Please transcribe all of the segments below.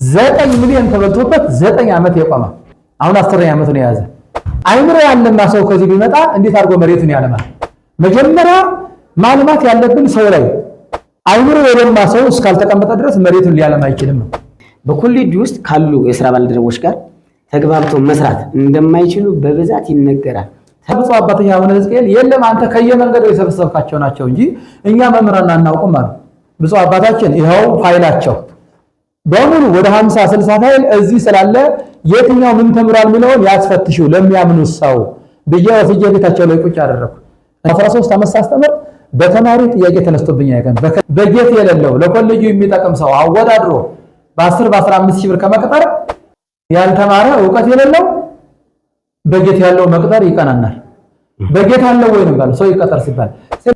9 ሚሊዮን ተበልቶበት 9 ዓመት የቆመ አሁን 10ኛ ዓመት ነው የያዘ። አይምሮ ያለማ ሰው ከዚህ ቢመጣ እንዴት አድርጎ መሬቱን ያለማል? መጀመሪያ ማልማት ያለብን ሰው ላይ አይምሮ የለማ ሰው እስካልተቀመጠ ድረስ መሬቱን ሊያለማ አይችልም ነው። በኮሌጅ ውስጥ ካሉ የሥራ ባልደረቦች ጋር ተግባብተው መስራት እንደማይችሉ በብዛት ይነገራል። ብፁዕ አባታችን አቡነ ሕዝቅኤል የለም አንተ ከየመንገዱ የሰበሰብካቸው ናቸው እንጂ እኛ መምህራን አናውቅም አሉ። ብፁዕ አባታችን ይኸው ፋይላቸው በሙሉ ወደ 50 60 ፋይል እዚህ ስላለ የትኛው ምን ተምሯል የሚለውን ያስፈትሹ ለሚያምኑ ሰው ብዬ ወፍጄ ቤታቸው ላይ ቁጭ አደረኩ። 13 ዓመት ሳስተምር በተማሪ ጥያቄ ተነስቶብኝ አይቀር በጌት የሌለው ለኮሌጁ የሚጠቅም ሰው አወዳድሮ በ10 በ15 ሺህ ብር ከመቅጠር ያልተማረ ዕውቀት የሌለው በጌት ያለው መቅጠር ይቀናናል። በጌት ያለው ወይ ነው ባል ሰው ይቀጠር ሲባል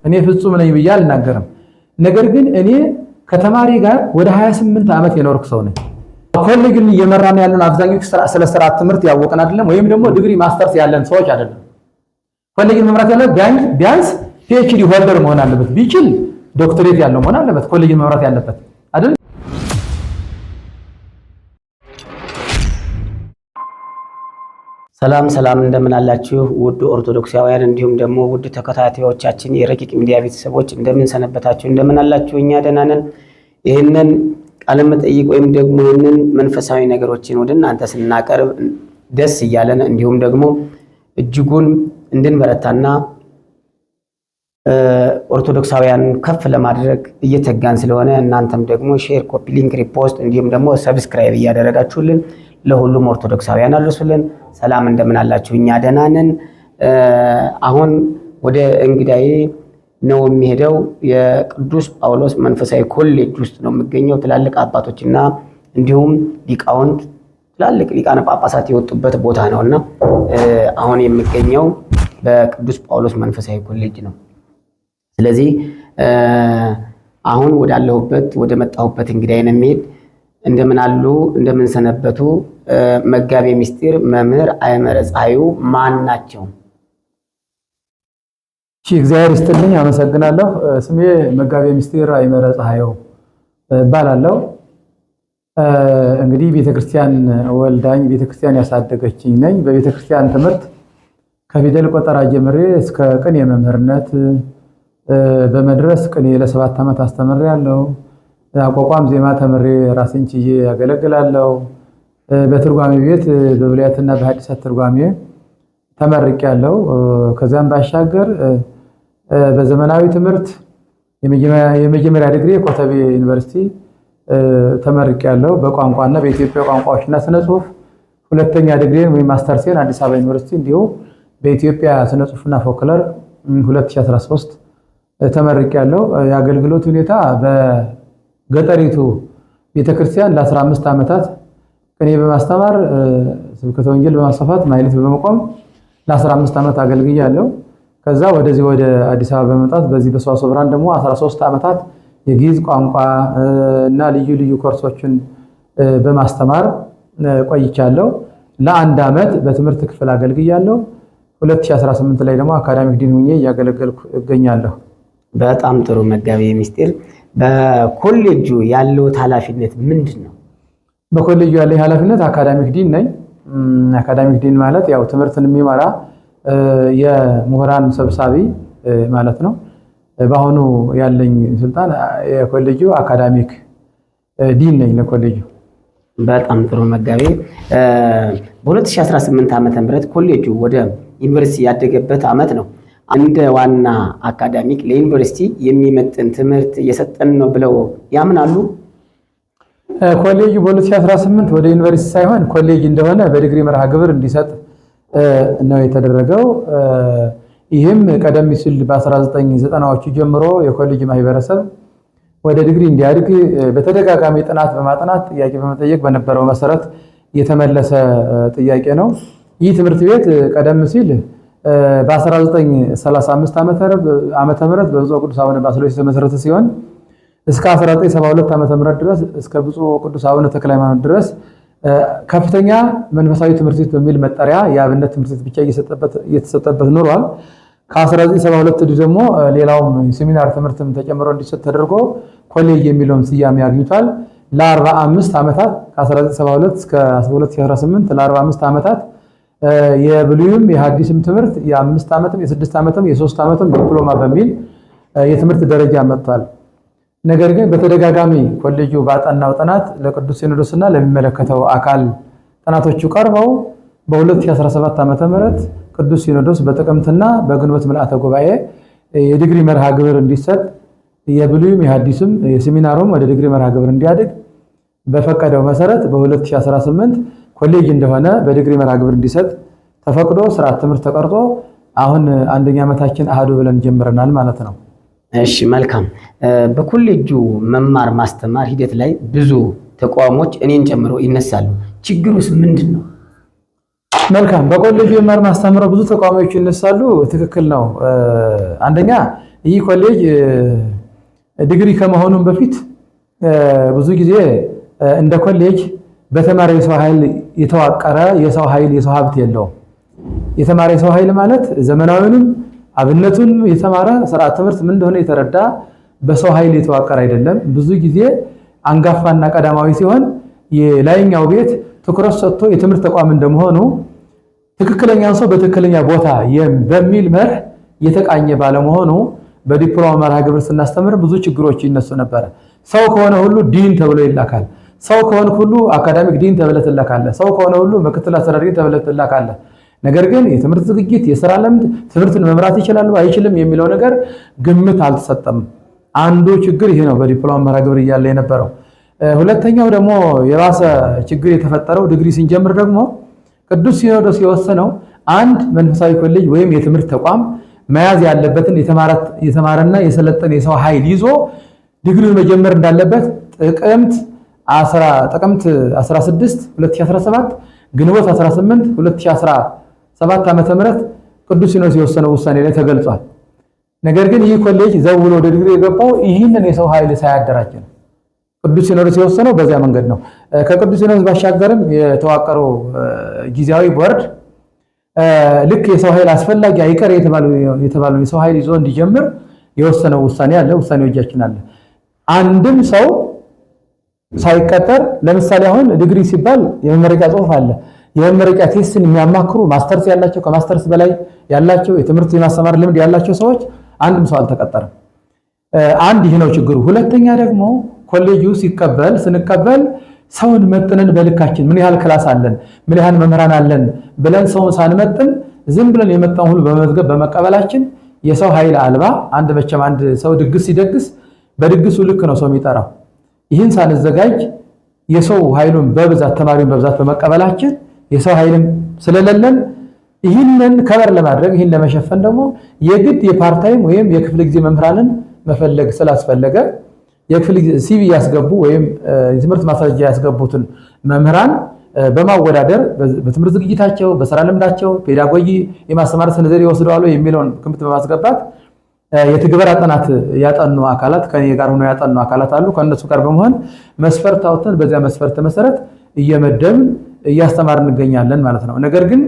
እኔ ፍጹም ነኝ ብዬ አልናገርም። ነገር ግን እኔ ከተማሪ ጋር ወደ 28 ዓመት የኖርኩ ሰው ነኝ። ኮሌጅን እየመራን ያለን አብዛኞቹ ስለ ስራ ትምህርት ያወቀን አይደለም፣ ወይም ደግሞ ዲግሪ ማስተርስ ያለን ሰዎች አይደለም። ኮሌጅን መምራት ያለ ቢያንስ ፒኤችዲ ሆልደር መሆን አለበት፣ ቢችል ዶክተሬት ያለው መሆን አለበት ኮሌጅን መምራት ያለበት አይደል? ሰላም እንደምን አላችሁ ውድ ኦርቶዶክሳውያን፣ እንዲሁም ደግሞ ውድ ተከታታዮቻችን የረቂቅ ሚዲያ ቤተሰቦች እንደምን ሰነበታችሁ? እንደምን አላችሁ? እኛ ደህና ነን። ይህንን ቃለ መጠይቅ ወይም ደግሞ ይህንን መንፈሳዊ ነገሮችን ወደ እናንተ ስናቀርብ ደስ እያለን እንዲሁም ደግሞ እጅጉን እንድንበረታና ኦርቶዶክሳውያን ከፍ ለማድረግ እየተጋን ስለሆነ እናንተም ደግሞ ሼር፣ ኮፒ ሊንክ፣ ሪፖስት እንዲሁም ደግሞ ሰብስክራይብ እያደረጋችሁልን ለሁሉም ኦርቶዶክሳውያን አድርሱልን። ሰላም እንደምን አላችሁ? እኛ ደህና ነን። አሁን ወደ እንግዳዬ ነው የሚሄደው። የቅዱስ ጳውሎስ መንፈሳዊ ኮሌጅ ውስጥ ነው የሚገኘው። ትላልቅ አባቶችና እንዲሁም ሊቃውንት ትላልቅ ሊቃነ ጳጳሳት የወጡበት ቦታ ነውና አሁን የሚገኘው በቅዱስ ጳውሎስ መንፈሳዊ ኮሌጅ ነው። ስለዚህ አሁን ወደ መጣሁበት እንግዳዬ ነው የሚሄድ። እንደምን አሉ? እንደምን ሰነበቱ? መጋቤ ምስጢር መምህር አይመረ ፀሐዩ ማን ናቸው? እግዚአብሔር ይስጥልኝ፣ አመሰግናለሁ። ስሜ መጋቤ ምስጢር አይመረ ፀሐዩ እባላለሁ። እንግዲህ ቤተክርስቲያን ወልዳኝ ቤተክርስቲያን ያሳደገችኝ ነኝ። በቤተክርስቲያን ትምህርት ከፊደል ቆጠራ ጀምሬ እስከ ቅኔ መምህርነት በመድረስ ቅኔ ለ7 ዓመት አስተምሬያለሁ። አቋቋም ዜማ ተምሬ ራሴን ችዬ ያገለግላለሁ። በትርጓሜ ቤት በብሉያትና በሐዲሳት ትርጓሜ ተመርቄያለሁ። ከዛም ባሻገር በዘመናዊ ትምህርት የመጀመሪያ ዲግሪ ኮተቤ ዩኒቨርሲቲ ተመርቄያለሁ በቋንቋና በኢትዮጵያ ቋንቋዎችና ስነ ጽሁፍ። ሁለተኛ ዲግሪን ወይም ማስተርሴን አዲስ አበባ ዩኒቨርሲቲ እንዲሁ በኢትዮጵያ ስነ ጽሁፍና ፎክለር 2013 ተመርቄያለሁ። የአገልግሎት ሁኔታ በገጠሪቱ ቤተክርስቲያን ለ15 ዓመታት ቅኔ በማስተማር ስብከተ ወንጌል በማስፋፋት ማህሌት በመቆም ለ15 ዓመት አገልግያለሁ። ከዛ ወደዚህ ወደ አዲስ አበባ በመምጣት በዚህ በሰዋስወ ብርሃን ደግሞ 13 ዓመታት የግዕዝ ቋንቋ እና ልዩ ልዩ ኮርሶችን በማስተማር ቆይቻለሁ። ለ1 ዓመት በትምህርት ክፍል አገልግያለሁ። 2018 ላይ ደግሞ አካዳሚክ ዲን ሆኜ እያገለገልኩ እገኛለሁ። በጣም ጥሩ መጋቤ ምስጢር፣ በኮሌጁ ያለው ኃላፊነት ምንድን ነው? በኮሌጁ ያለኝ ኃላፊነት አካዳሚክ ዲን ነኝ። አካዳሚክ ዲን ማለት ያው ትምህርትን የሚመራ የምሁራን ሰብሳቢ ማለት ነው። በአሁኑ ያለኝ ስልጣን የኮሌጁ አካዳሚክ ዲን ነኝ ለኮሌጁ። በጣም ጥሩ መጋቤ፣ በ2018 ዓመተ ምህረት ኮሌጁ ወደ ዩኒቨርሲቲ ያደገበት ዓመት ነው። እንደ ዋና አካዳሚክ ለዩኒቨርሲቲ የሚመጥን ትምህርት እየሰጠን ነው ብለው ያምናሉ? ኮሌጁ በ2018 ወደ ዩኒቨርሲቲ ሳይሆን ኮሌጅ እንደሆነ በዲግሪ መርሃ ግብር እንዲሰጥ ነው የተደረገው። ይህም ቀደም ሲል በ1990ዎቹ ጀምሮ የኮሌጅ ማህበረሰብ ወደ ዲግሪ እንዲያድግ በተደጋጋሚ ጥናት በማጥናት ጥያቄ በመጠየቅ በነበረው መሰረት የተመለሰ ጥያቄ ነው። ይህ ትምህርት ቤት ቀደም ሲል በ1935 ዓመተ ምህረት በብፁዕ ቅዱስ አቡነ ባስልዮስ የተመሰረተ ሲሆን እስከ 1972 ዓመተ ምህረት ድረስ እስከ ብፁዕ ቅዱስ አቡነ ተክለ ሃይማኖት ድረስ ከፍተኛ መንፈሳዊ ትምህርት ቤት በሚል መጠሪያ የአብነት ትምህርት ቤት ብቻ እየተሰጠበት ኖሯል። ከ1972 ደግሞ ሌላውም ሴሚናር ትምህርትም ተጨምሮ እንዲሰጥ ተደርጎ ኮሌጅ የሚለውን ስያሜ አግኝቷል። ለ45 ዓመታት ከ1972 እስከ 2018 ለ45 ዓመታት የብሉይም የሐዲስም ትምህርት የ5 ዓመትም የ6 ዓመትም የ3 ዓመትም ዲፕሎማ በሚል የትምህርት ደረጃ መጥቷል። ነገር ግን በተደጋጋሚ ኮሌጁ ባጠናው ጥናት ለቅዱስ ሲኖዶስና ለሚመለከተው አካል ጥናቶቹ ቀርበው በ2017 ዓመተ ምህረት ቅዱስ ሲኖዶስ በጥቅምትና በግንቦት ምልአተ ጉባኤ የዲግሪ መርሃ ግብር እንዲሰጥ የብሉይም የሐዲስም የሴሚናሩም ወደ ዲግሪ መርሃ ግብር እንዲያድግ በፈቀደው መሰረት በ2018 ኮሌጅ እንደሆነ በዲግሪ መርሃ ግብር እንዲሰጥ ተፈቅዶ ስርዓት ትምህርት ተቀርጾ አሁን አንደኛ ዓመታችን አሃዱ ብለን ጀምረናል ማለት ነው። እሺ መልካም። በኮሌጁ መማር ማስተማር ሂደት ላይ ብዙ ተቋሞች እኔን ጨምሮ ይነሳሉ። ችግሩስ ምንድን ነው? መልካም። በኮሌጁ መማር ማስተማር ብዙ ተቋሞች ይነሳሉ። ትክክል ነው። አንደኛ ይህ ኮሌጅ ዲግሪ ከመሆኑም በፊት ብዙ ጊዜ እንደ ኮሌጅ በተማሪ የሰው ኃይል የተዋቀረ የሰው ሀብት የለውም። የተማሪ የሰው ኃይል ማለት ዘመናዊንም አብነቱን የተማረ ስርዓት ትምህርት ምን እንደሆነ የተረዳ በሰው ኃይል የተዋቀረ አይደለም። ብዙ ጊዜ አንጋፋና ቀዳማዊ ሲሆን የላይኛው ቤት ትኩረት ሰጥቶ የትምህርት ተቋም እንደመሆኑ ትክክለኛን ሰው በትክክለኛ ቦታ በሚል መርህ የተቃኘ ባለመሆኑ በዲፕሎማ መርሃ ግብር ስናስተምር ብዙ ችግሮች ይነሱ ነበር። ሰው ከሆነ ሁሉ ዲን ተብሎ ይላካል። ሰው ከሆነ ሁሉ አካዳሚክ ዲን ተብለህ ትላካለህ። ሰው ከሆነ ሁሉ ምክትል አስተዳዳሪ ተብለህ ትላካለህ። ነገር ግን የትምህርት ዝግጅት፣ የሥራ ልምድ፣ ትምህርትን መምራት ይችላሉ አይችልም የሚለው ነገር ግምት አልተሰጠም። አንዱ ችግር ይሄ ነው በዲፕሎማ መርሃ ግብር እያለ የነበረው። ሁለተኛው ደግሞ የራሰ ችግር የተፈጠረው ዲግሪ ስንጀምር ደግሞ ቅዱስ ሲኖዶስ የወሰነው አንድ መንፈሳዊ ኮሌጅ ወይም የትምህርት ተቋም መያዝ ያለበትን የተማረና የሰለጠነ የሰው ኃይል ይዞ ዲግሪውን መጀመር እንዳለበት ጥቅምት 16 2017 ግንቦት 18 2017 ዓመተ ምህረት ቅዱስ ሲኖዶስ የወሰነው ውሳኔ ላይ ተገልጿል። ነገር ግን ይህ ኮሌጅ ዘውሎ ወደ ዲግሪ የገባው ይህንን የሰው ኃይል ሳያደራጅ ነው። ቅዱስ ሲኖዶስ የወሰነው በዚያ መንገድ ነው። ከቅዱስ ሲኖዶስ ባሻገርም የተዋቀረው ጊዜያዊ ቦርድ ልክ የሰው ኃይል አስፈላጊ አይቀር የተባለው የሰው ኃይል ይዞ እንዲጀምር የወሰነው ውሳኔ አለ። ውሳኔው እጃችን አለ። አንድም ሰው ሳይቀጠር ለምሳሌ አሁን ዲግሪ ሲባል የመመረቂያ ጽሑፍ አለ። የመመረቂያ ቴስትን የሚያማክሩ ማስተርስ ያላቸው ከማስተርስ በላይ ያላቸው የትምህርት የማስተማር ልምድ ያላቸው ሰዎች አንድም ሰው አልተቀጠረም። አንድ ይህ ነው ችግሩ። ሁለተኛ ደግሞ ኮሌጁ ስንቀበል ሰውን መጥነን በልካችን ምን ያህል ክላስ አለን፣ ምን ያህል መምህራን አለን ብለን ሰውን ሳንመጥን ዝም ብለን የመጣውን ሁሉ በመዝገብ በመቀበላችን የሰው ኃይል አልባ አንድ ሰው ድግስ ሲደግስ በድግሱ ልክ ነው ሰው የሚጠራው። ይህን ሳንዘጋጅ የሰው ኃይሉን በብዛት ተማሪውን በብዛት በመቀበላችን የሰው ኃይልም ስለሌለን ይህንን ከበር ለማድረግ ይህን ለመሸፈን ደግሞ የግድ የፓርታይም ወይም የክፍለ ጊዜ መምህራንን መፈለግ ስላስፈለገ የክፍል ሲቪ ያስገቡ ወይም የትምህርት ማስረጃ ያስገቡትን መምህራን በማወዳደር በትምህርት ዝግጅታቸው፣ በስራ ልምዳቸው ፔዳጎጂ የማስተማር ስነ ዘዴ ይወስደዋል የሚለውን ግምት በማስገባት የትግበራ ጥናት ያጠኑ አካላት ከኔ ጋር ሆነው ያጠኑ አካላት አሉ። ከነሱ ጋር በመሆን መስፈርት አውጥተን በዚያ መስፈርት መሰረት እየመደብን እያስተማርን እንገኛለን ማለት ነው። ነገር ግን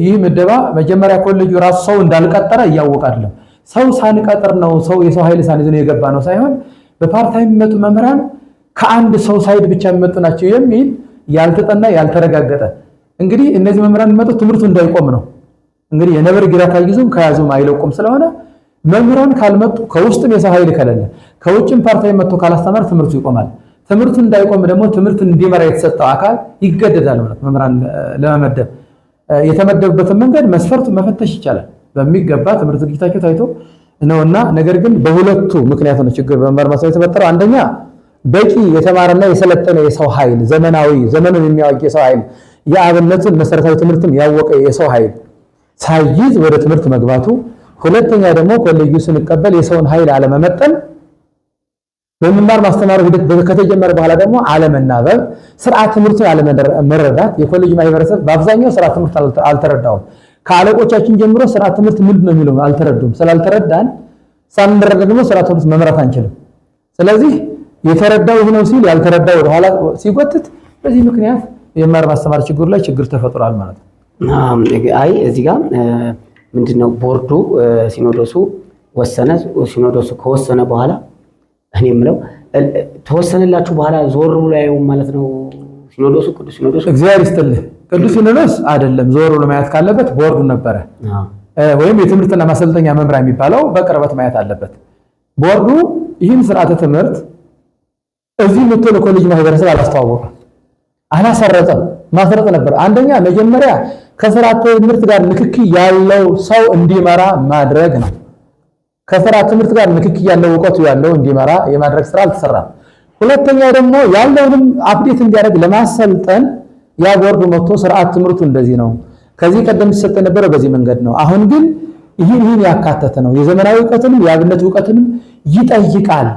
ይህ ምደባ መጀመሪያ ኮሌጁ ራሱ ሰው እንዳልቀጠረ እያወቀ አይደለም። ሰው ሳንቀጥር ነው ሰው የሰው ኃይል ሳንይዝ ነው የገባ ነው ሳይሆን በፓርታይም የሚመጡ መምህራን ከአንድ ሰው ሳይድ ብቻ የሚመጡ ናቸው የሚል ያልተጠና ያልተረጋገጠ። እንግዲህ እነዚህ መምህራን የሚመጡት ትምህርቱ እንዳይቆም ነው። እንግዲህ የነብር ጊራት አይይዙም ከያዙም አይለቁም ስለሆነ መምህራን ካልመጡ ከውስጥም የሰው ኃይል ከሌለ ከውጭም ፓርታይም መጥቶ ካላስተማር ትምህርቱ ይቆማል። ትምህርቱ እንዳይቆም ደግሞ ትምህርትን እንዲመራ የተሰጠው አካል ይገደዳል ማለት መምህራን ለመመደብ የተመደቡበትን መንገድ መስፈርቱ መፈተሽ ይቻላል። በሚገባ ትምህርት ዝግጅታቸው ታይቶ ነውና። ነገር ግን በሁለቱ ምክንያት ነው ችግር በመማር ማስተማር የተፈጠረው። አንደኛ በቂ የተማረና የሰለጠነ የሰው ኃይል ዘመኑን የሚያውቅ የሰው ኃይል የአብነቱን መሰረታዊ ትምህርትም ያወቀ የሰው ኃይል ሳይይዝ ወደ ትምህርት መግባቱ፣ ሁለተኛ ደግሞ ኮሌጁ ስንቀበል የሰውን ኃይል አለመመጠን፣ በመማር ማስተማር ሂደት ከተጀመረ በኋላ ደግሞ አለመናበብ፣ ስርዓት ትምህርቱን አለመረዳት። የኮሌጁ ማህበረሰብ በአብዛኛው ስርዓት ትምህርት አልተረዳውም። ከአለቆቻችን ጀምሮ ስርዓት ትምህርት ምንድን ነው የሚለው አልተረዱም። ስላልተረዳን ሳንረዳ ደግሞ ስርዓት ትምህርት መምራት አንችልም። ስለዚህ የተረዳው ሆኖ ሲል ያልተረዳው ወደ ኋላ ሲጎትት፣ በዚህ ምክንያት የመማር ማስተማር ችግሩ ላይ ችግር ተፈጥሯል ማለት ነው። አይ እዚህ ጋር ምንድነው ቦርዱ ሲኖዶሱ ወሰነ። ሲኖዶሱ ከወሰነ በኋላ እኔ የምለው ተወሰነላችሁ በኋላ ዞር ብሎ ያየው ማለት ነው ሲኖዶሱ ቅዱስ ሲኖዶሱ? እግዚአብሔር ይስጥልህ። ቅዱስ ሲኖዶስ አይደለም ዞር ብሎ ማየት ካለበት ቦርዱ ነበረ ወይም የትምህርትና ማሰልጠኛ መምሪያ የሚባለው በቅርበት ማየት አለበት። ቦርዱ ይህን ስርዓተ ትምህርት እዚህ መጥቶ ለኮሌጅ ማህበረሰብ አላስተዋወቀም፣ አላሰረጸም። ማስረጽ ነበር። አንደኛ መጀመሪያ ከስርዓተ ትምህርት ጋር ንክኪ ያለው ሰው እንዲመራ ማድረግ ነው። ከስርዓተ ትምህርት ጋር ንክኪ ያለው እውቀቱ ያለው እንዲመራ የማድረግ ስራ አልተሰራም። ሁለተኛው ደግሞ ያለውንም አፕዴት እንዲያደርግ ለማሰልጠን ያ ቦርዱ መጥቶ ስርዓተ ትምህርቱ እንደዚህ ነው፣ ከዚህ ቀደም ሲሰጥ የነበረው በዚህ መንገድ ነው፣ አሁን ግን ይህን ያካተተ ነው፣ የዘመናዊ እውቀትንም የአብነት እውቀትንም ይጠይቃል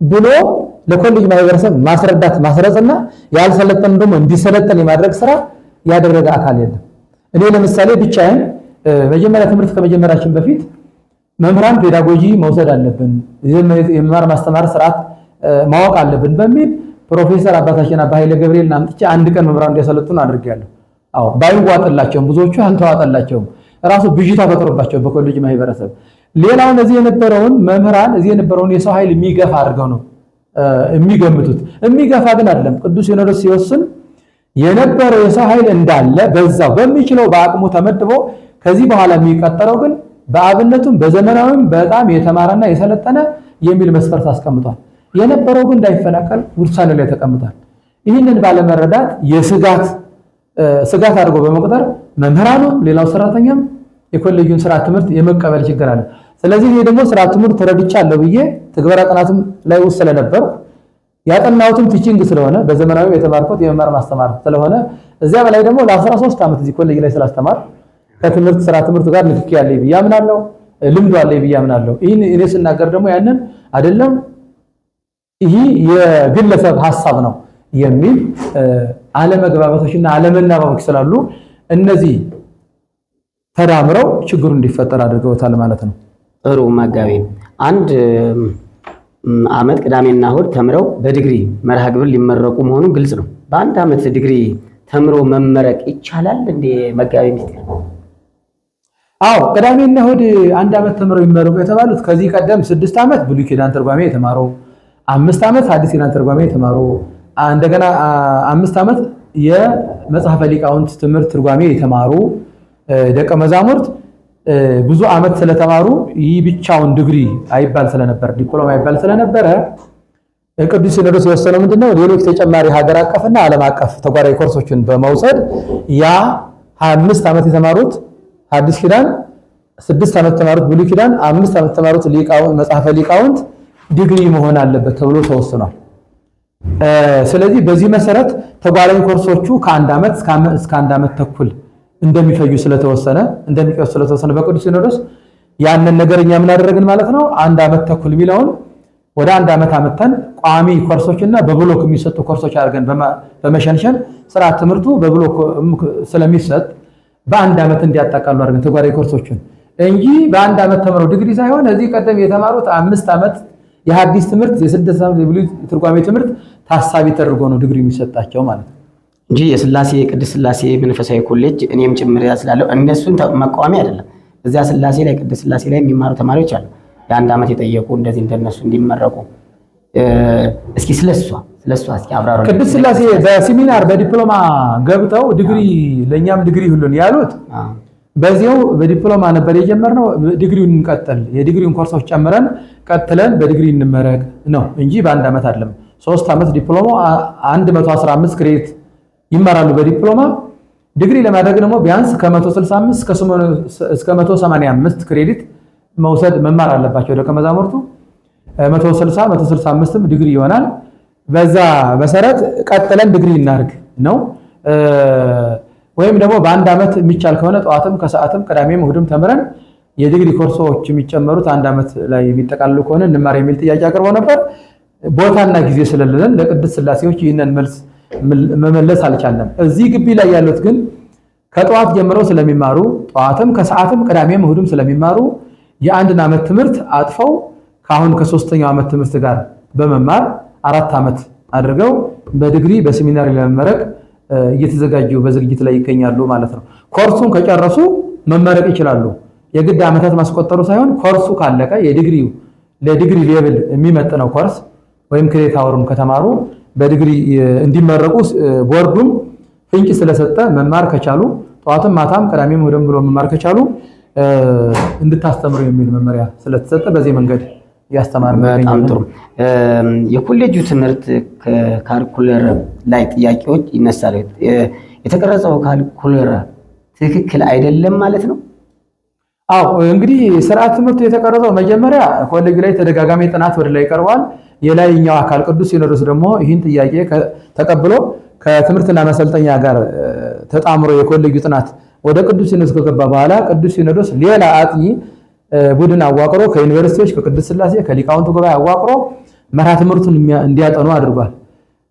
ብሎ ለኮሌጅ ማህበረሰብ ማስረዳት ማስረጽና ያልሰለጠን ደግሞ እንዲሰለጠን የማድረግ ስራ ያደረገ አካል የለም። እኔ ለምሳሌ ብቻዬን መጀመሪያ ትምህርት ከመጀመራችን በፊት መምህራን ፔዳጎጂ መውሰድ አለብን፣ የመማር ማስተማር ስርዓት ማወቅ አለብን በሚል ፕሮፌሰር አባታችን አባ ኃይለ ገብርኤል አምጥቼ አንድ ቀን መምህራን እንዲያሰለጥኑ አድርጌያለሁ። አዎ ባይዋጥላቸውም ብዙዎቹ አልተዋጠላቸውም። ራሱ ብዥታ ፈጥሮባቸው በኮሌጅ ማህበረሰብ ሌላውን እዚህ የነበረውን መምህራን እዚህ የነበረውን የሰው ኃይል የሚገፋ አድርገው ነው የሚገምቱት። የሚገፋ ግን አይደለም። ቅዱስ ሲኖዶስ ሲወስን የነበረው የሰው ኃይል እንዳለ በዛው በሚችለው በአቅሙ ተመድቦ ከዚህ በኋላ የሚቀጠረው ግን በአብነቱም በዘመናዊም በጣም የተማረና የሰለጠነ የሚል መስፈርት አስቀምጧል። የነበረው ግን እንዳይፈናቀል ውሳኔ ላይ ተቀምጧል። ይህንን ባለመረዳት ስጋት አድርጎ በመቁጠር መምህራኑ ሌላው ሰራተኛም የኮሌጁን ስርዓተ ትምህርት የመቀበል ችግር አለ። ስለዚህ ይሄ ደግሞ ስርዓተ ትምህርት ተረድቻለሁ ብዬ ትግበራ ጥናትም ላይ ውስጥ ስለነበር ያጠናሁትም ቲቺንግ ስለሆነ በዘመናዊ የተማርኩት የመማር ማስተማር ስለሆነ እዚያ በላይ ደግሞ ለ13 ዓመት እዚህ ኮሌጅ ላይ ስላስተማር ከትምህርት ስርዓተ ትምህርት ጋር ንክኪ ያለኝ ብዬ አምናለሁ፣ ልምዱ አለኝ ብዬ አምናለሁ። ይህን እኔ ስናገር ደግሞ ያንን አይደለም ይህ የግለሰብ ሐሳብ ነው የሚል አለመግባባቶችና አለመናባቦች ስላሉ እነዚህ ተዳምረው ችግሩ እንዲፈጠር አድርገውታል ማለት ነው። ጥሩ መጋቢ፣ አንድ አመት ቅዳሜና እሑድ ተምረው በዲግሪ መርሃ ግብር ሊመረቁ መሆኑ ግልጽ ነው። በአንድ አመት ዲግሪ ተምሮ መመረቅ ይቻላል እንዴ መጋቢ ሚስጥር? አዎ ቅዳሜና እሑድ አንድ አመት ተምረው ይመረቁ የተባሉት ከዚህ ቀደም 6 ዓመት ብሉይ ኪዳን ትርጓሜ የተማሩ፣ 5 ዓመት ሐዲስ ኪዳን ትርጓሜ የተማሩ፣ እንደገና 5 ዓመት የመጽሐፈ ሊቃውንት ትምህርት ትርጓሜ የተማሩ ደቀ መዛሙርት ብዙ ዓመት ስለተማሩ ይህ ብቻውን ዲግሪ አይባል ስለነበር ዲፕሎማ አይባል ስለነበረ ቅዱስ ሲኖዶስ የወሰነው ምንድነው? ሌሎች ተጨማሪ ሀገር አቀፍና ዓለም አቀፍ ተጓዳኝ ኮርሶችን በመውሰድ ያ 25 ዓመት የተማሩት ሐዲስ ኪዳን፣ 6 ዓመት የተማሩት ብሉይ ኪዳን፣ 5 ዓመት የተማሩት መጽሐፈ ሊቃውንት ዲግሪ መሆን አለበት ተብሎ ተወስኗል። ስለዚህ በዚህ መሰረት ተጓዳኝ ኮርሶቹ ከ1 ዓመት እስከ 1 ዓመት ተኩል እንደሚፈጁ ስለተወሰነ በቅዱስ ሲኖዶስ ያንን ነገር እኛ ምን አደረግን ማለት ነው? 1 ዓመት ተኩል የሚለውን ወደ 1 ዓመት አመተን ቋሚ ኮርሶችና በብሎክ የሚሰጡ ኮርሶች አድርገን በመሸንሸን ስርዓተ ትምህርቱ በብሎክ ስለሚሰጥ በ1 ዓመት እንዲያጠቃሉ አድርገን ተጓዳኝ ኮርሶችን እንጂ በ1 ዓመት ተምረው ዲግሪ ሳይሆን እዚህ ቀደም የተማሩት 5 ዓመት የሐዲስ ትምህርት የ6 ዓመት የብሉይ ትርጓሜ ትምህርት ታሳቢ ተደርጎ ነው ዲግሪ የሚሰጣቸው ማለት ነው እንጂ የስላሴ ቅድስት ስላሴ መንፈሳዊ ኮሌጅ እኔም ጭምር ስላለው እነሱን መቃወሚ አይደለም። እዚያ ስላሴ ላይ ቅድስት ስላሴ ላይ የሚማሩ ተማሪዎች አሉ የ1 ዓመት የጠየቁ እንደዚህ እንደነሱ እንዲመረቁ። እስኪ ስለሷ እስኪ አብራሩ። ቅድስት ስላሴ በሴሚናር በዲፕሎማ ገብተው ዲግሪ ለኛም ዲግሪ ሁሉን ያሉት በዚያው በዲፕሎማ ነበር የጀመርነው። ዲግሪውን እንቀጥል የዲግሪውን ኮርሶች ጨምረን ቀጥለን በዲግሪ እንመረቅ ነው እንጂ በ1 ዓመት አይደለም። 3 ዓመት ዲፕሎማ 115 ክሬዲት ይማራሉ በዲፕሎማ። ዲግሪ ለማድረግ ደግሞ ቢያንስ ከ165 እስከ 185 ክሬዲት መማር አለባቸው ደቀ መዛሙርቱ። 160 165ም ዲግሪ ይሆናል። በዛ መሰረት ቀጥለን ዲግሪ እናርግ ነው። ወይም ደግሞ በ1 ዓመት የሚቻል ከሆነ ጠዋትም ከሰዓትም ቅዳሜም እሑድም ተምረን የዲግሪ ኮርሶች የሚጨመሩት 1 ዓመት ላይ የሚጠቃልሉ ከሆነ እንማር የሚል ጥያቄ አቅርቦ ነበር። ቦታና ጊዜ ስለሌለን ለቅድስት ስላሴዎች ይህንን መልስ መመለስ አልቻለም። እዚህ ግቢ ላይ ያሉት ግን ከጠዋት ጀምረው ስለሚማሩ ጠዋትም ከሰዓትም ቅዳሜም እሑድም ስለሚማሩ የ1 ዓመት ትምህርት አጥፈው ካሁን ከ3ኛው ዓመት ትምህርት ጋር በመማር 4 ዓመት አድርገው በዲግሪ በሴሚናሪ ለመመረቅ እየተዘጋጁ በዝግጅት ላይ ይገኛሉ ማለት ነው። ኮርሱን ከጨረሱ መመረቅ ይችላሉ። የግድ ዓመታት ማስቆጠሩ ሳይሆን ኮርሱ ካለቀ ለዲግሪ ሌቭል የሚመጥነው ኮርስ ወይም ክሬዲት አወሩን ከተማሩ በዲግሪ እንዲመረቁ ቦርዱም ፍንጭ ስለሰጠ መማር ከቻሉ ጠዋትም ማታም ቅዳሜም ወደም ብሎ መማር ከቻሉ እንድታስተምሩ የሚል መመሪያ ስለተሰጠ በዚህ መንገድ ያስተማር ነው። በጣም ጥሩ። የኮሌጁ ትምህርት ካሪኩለር ላይ ጥያቄዎች ይነሳሉ። የተቀረጸው ካሪኩለር ትክክል አይደለም ማለት ነው? አዎ እንግዲህ ስርዓት ትምህርቱ የተቀረጸው መጀመሪያ ኮሌጁ ላይ ተደጋጋሚ ጥናት ወደ ላይ ቀርቧል። የላይኛው አካል ቅዱስ ሲኖዶስ ደግሞ ይህን ጥያቄ ተቀብሎ ከትምህርትና መሰልጠኛ ጋር ተጣምሮ የኮሌጁ ጥናት ወደ ቅዱስ ሲኖዶስ ከገባ በኋላ ቅዱስ ሲኖዶስ ሌላ አጥኚ ቡድን አዋቅሮ ከዩኒቨርሲቲዎች ከቅዱስ ሥላሴ ከሊቃውንቱ ጉባኤ አዋቅሮ መርሃ ትምህርቱን እንዲያጠኑ አድርጓል።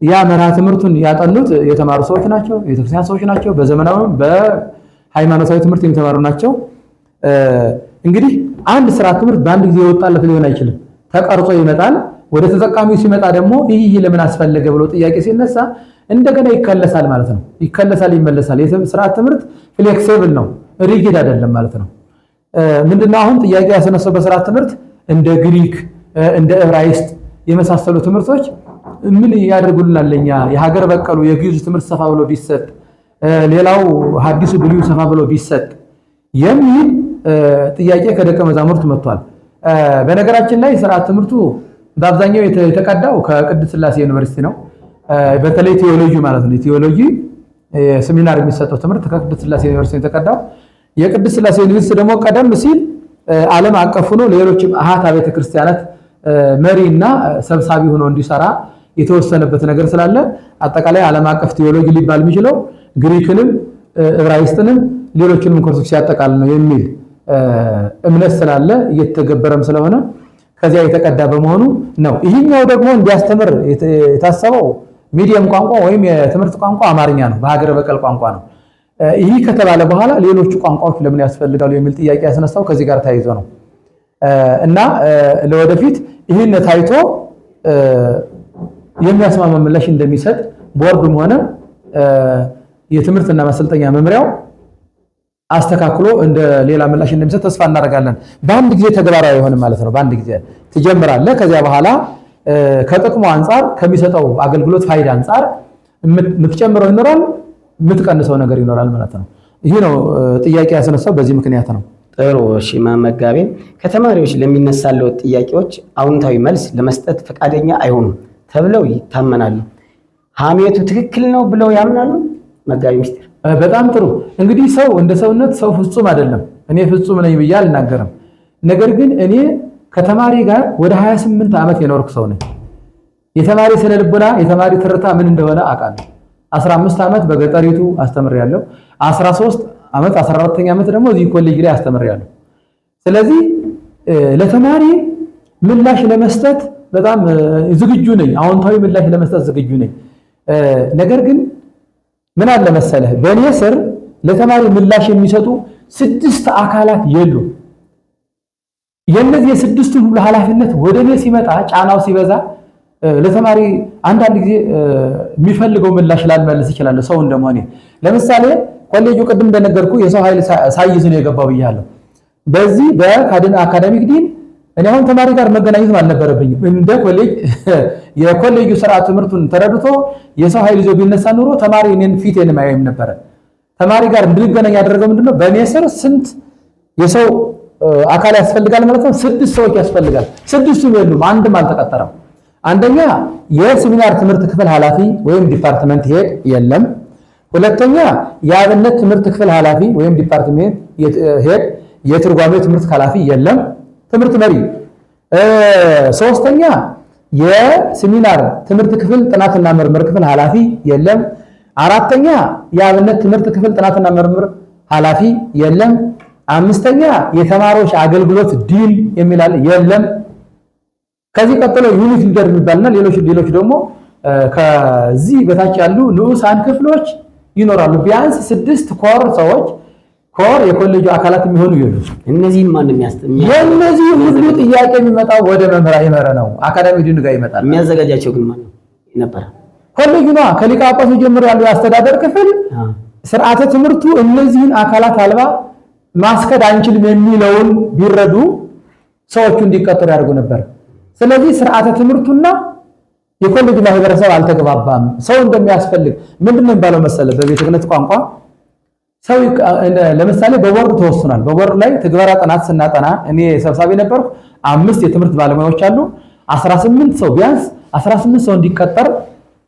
ያ መርሃ ትምህርቱን ያጠኑት የተማሩ ሰዎች ናቸው፣ የቤተክርስቲያን ሰዎች ናቸው፣ በዘመናዊም በሃይማኖታዊ ትምህርት የሚተማሩ ናቸው። እንግዲህ አንድ ስርዓት ትምህርት በአንድ ጊዜ የወጣለት ሊሆን አይችልም። ተቀርጾ ይመጣል። ወደ ተጠቃሚው ሲመጣ ደግሞ ይህ ለምን አስፈለገ ብሎ ጥያቄ ሲነሳ እንደገና ይከለሳል ማለት ነው። ይከለሳል፣ ይመለሳል። ስርዓት ትምህርት ፍሌክሲብል ነው፣ ሪጊድ አይደለም ማለት ነው። ምንድነው አሁን ጥያቄ ያስነሳው በስርዓት ትምህርት እንደ ግሪክ እንደ ዕብራይስጥ የመሳሰሉ ትምህርቶች ምን ያደርጉልናል? ለኛ የሀገር በቀሉ የግዕዝ ትምህርት ሰፋ ብሎ ቢሰጥ፣ ሌላው ሐዲሱ ብሉይ ሰፋ ብሎ ቢሰጥ የሚል ጥያቄ ከደቀ መዛሙርት መጥቷል። በነገራችን ላይ ስርዓት ትምህርቱ በአብዛኛው የተቀዳው ከቅድስት ሥላሴ ዩኒቨርሲቲ ነው። በተለይ ቴዎሎጂ ማለት ነው። ቴዎሎጂ ሴሚናር የሚሰጠው ትምህርት ከቅድስት ሥላሴ ዩኒቨርሲቲ የተቀዳው። የቅድስት ሥላሴ ዩኒቨርሲቲ ደግሞ ቀደም ሲል ዓለም አቀፍ ሆኖ ሌሎችም አሃት አብያተ ክርስቲያናት መሪና ሰብሳቢ ሆኖ እንዲሰራ የተወሰነበት ነገር ስላለ አጠቃላይ ዓለም አቀፍ ቴዎሎጂ ሊባል የሚችለው ግሪክንም ዕብራይስጥንም ሌሎችንም ኮርሶች ሲያጠቃል ነው የሚል እምነት ስላለ እየተገበረም ስለሆነ ከዚያ የተቀዳ በመሆኑ ነው። ይህኛው ደግሞ እንዲያስተምር የታሰበው ሚዲየም ቋንቋ ወይም የትምህርት ቋንቋ አማርኛ ነው፣ በሀገረ በቀል ቋንቋ ነው። ይህ ከተባለ በኋላ ሌሎቹ ቋንቋዎች ለምን ያስፈልጋሉ የሚል ጥያቄ ያስነሳው ከዚህ ጋር ተያይዞ ነው እና ለወደፊት ይህን ታይቶ የሚያስማማ ምላሽ እንደሚሰጥ ቦርዱም ሆነ የትምህርትና ማሰልጠኛ መምሪያው አስተካክሎ እንደ ሌላ ምላሽ እንደሚሰጥ ተስፋ እናደርጋለን። በአንድ ጊዜ ተግባራዊ አይሆንም ማለት ነው። በአንድ ጊዜ ትጀምራለህ። ከዚያ በኋላ ከጥቅሙ አንጻር ከሚሰጠው አገልግሎት ፋይዳ አንጻር የምትጨምረው ይኖራል፣ የምትቀንሰው ነገር ይኖራል ማለት ነው። ይህ ነው ጥያቄ ያስነሳው በዚህ ምክንያት ነው። ጥሩ። እሺ መጋቤ፣ ከተማሪዎች ለሚነሳለው ጥያቄዎች አዎንታዊ መልስ ለመስጠት ፈቃደኛ አይሆኑም ተብለው ይታመናሉ። ሐሜቱ ትክክል ነው ብለው ያምናሉ? መጋቤ ምስጢር በጣም ጥሩ። እንግዲህ ሰው እንደ ሰውነት ሰው ፍጹም አይደለም። እኔ ፍጹም ነኝ ብዬ አልናገርም። ነገር ግን እኔ ከተማሪ ጋር ወደ 28 ዓመት የኖርኩ ሰው ነኝ። የተማሪ ስነ ልቦና የተማሪ ትርታ ምን እንደሆነ አውቃለሁ። 15 ዓመት በገጠሪቱ አስተምሬያለሁ። 13 ዓመት 14ኛ ዓመት ደግሞ እዚህ ኮሌጅ ላይ አስተምሬያለሁ። ስለዚህ ለተማሪ ምላሽ ለመስጠት በጣም ዝግጁ ነኝ። አዎንታዊ ምላሽ ለመስጠት ዝግጁ ነኝ። ነገር ግን ምን አለ መሰለህ፣ በእኔ ስር ለተማሪ ምላሽ የሚሰጡ 6 አካላት የሉም። የነዚህ የስድስቱ ሁሉ ኃላፊነት ወደ እኔ ሲመጣ ጫናው ሲበዛ ለተማሪ አንዳንድ ጊዜ የሚፈልገው ምላሽ ላልመልስ ይችላል። ሰው እንደመሆኔ ለምሳሌ ኮሌጁ ቅድም እንደነገርኩ የሰው ኃይል ሳይዝ ነው የገባው ብያለሁ። በዚህ በአካዳሚክ ዲን እኔ አሁን ተማሪ ጋር መገናኘት አልነበረብኝም። እንደ ኮሌጅ የኮሌጁ ስርዓት ትምህርቱን ተረድቶ የሰው ኃይል ይዞ ቢነሳ ኑሮ ተማሪ እኔን ፊቴን ማየም ነበረ። ተማሪ ጋር እንድንገናኝ ያደረገው ምንድነው? በእኔ ስር ስንት የሰው አካል ያስፈልጋል ማለት ነው? 6 ሰዎች ያስፈልጋል። 6ቱም የሉም፣ አንድም አልተቀጠረም። አንደኛ የሴሚናር ትምህርት ክፍል ኃላፊ ወይም ዲፓርትመንት ሄድ የለም። ሁለተኛ የአብነት ትምህርት ክፍል ኃላፊ ወይም ዲፓርትመንት ሄድ የትርጓሜ ትምህርት ኃላፊ የለም፣ ትምህርት መሪ። ሶስተኛ የሴሚናር ትምህርት ክፍል ጥናትና ምርምር ክፍል ኃላፊ የለም። አራተኛ የአብነት ትምህርት ክፍል ጥናትና ምርምር ኃላፊ የለም። አምስተኛ የተማሪዎች አገልግሎት ዲን የሚላል የለም። ከዚህ ቀጥሎ ዩኒት ሊደር የሚባልና ሌሎች ደግሞ ከዚህ በታች ያሉ ንዑሳን ክፍሎች ይኖራሉ። ቢያንስ 6 ኮር ሰዎች ኮር የኮሌጁ አካላት የሚሆኑ ይሉ። እነዚህን ማን የሚያስተምር? የነዚህ ሁሉ ጥያቄ የሚመጣው ወደ መምህራን ይመረ ነው። አካዳሚ ዲን ጋር ይመጣል። የሚያዘጋጃቸው ግን ማን ነበር? ኮሌጁ ነው። ከሊቀ ጳጳሱ ጀምሮ ያለው የአስተዳደር ክፍል ስርዓተ ትምህርቱ እነዚህን አካላት አልባ ማስከድ አንችልም የሚለውን ቢረዱ ሰዎቹ እንዲቀጠሩ ያደርጉ ነበር። ስለዚህ ስርዓተ ትምህርቱና የኮሌጅ ማህበረሰብ አልተግባባም። ሰው እንደሚያስፈልግ ምንድነው የሚባለው መሰለ በቤተ ክህነት ቋንቋ ሰው ለምሳሌ በቦርድ ተወስኗል። በቦርድ ላይ ትግበራ ጥናት ስናጠና እኔ ሰብሳቢ ነበርኩ። 5 የትምህርት ባለሙያዎች አሉ። 18 ሰው ቢያንስ 18 ሰው እንዲቀጠር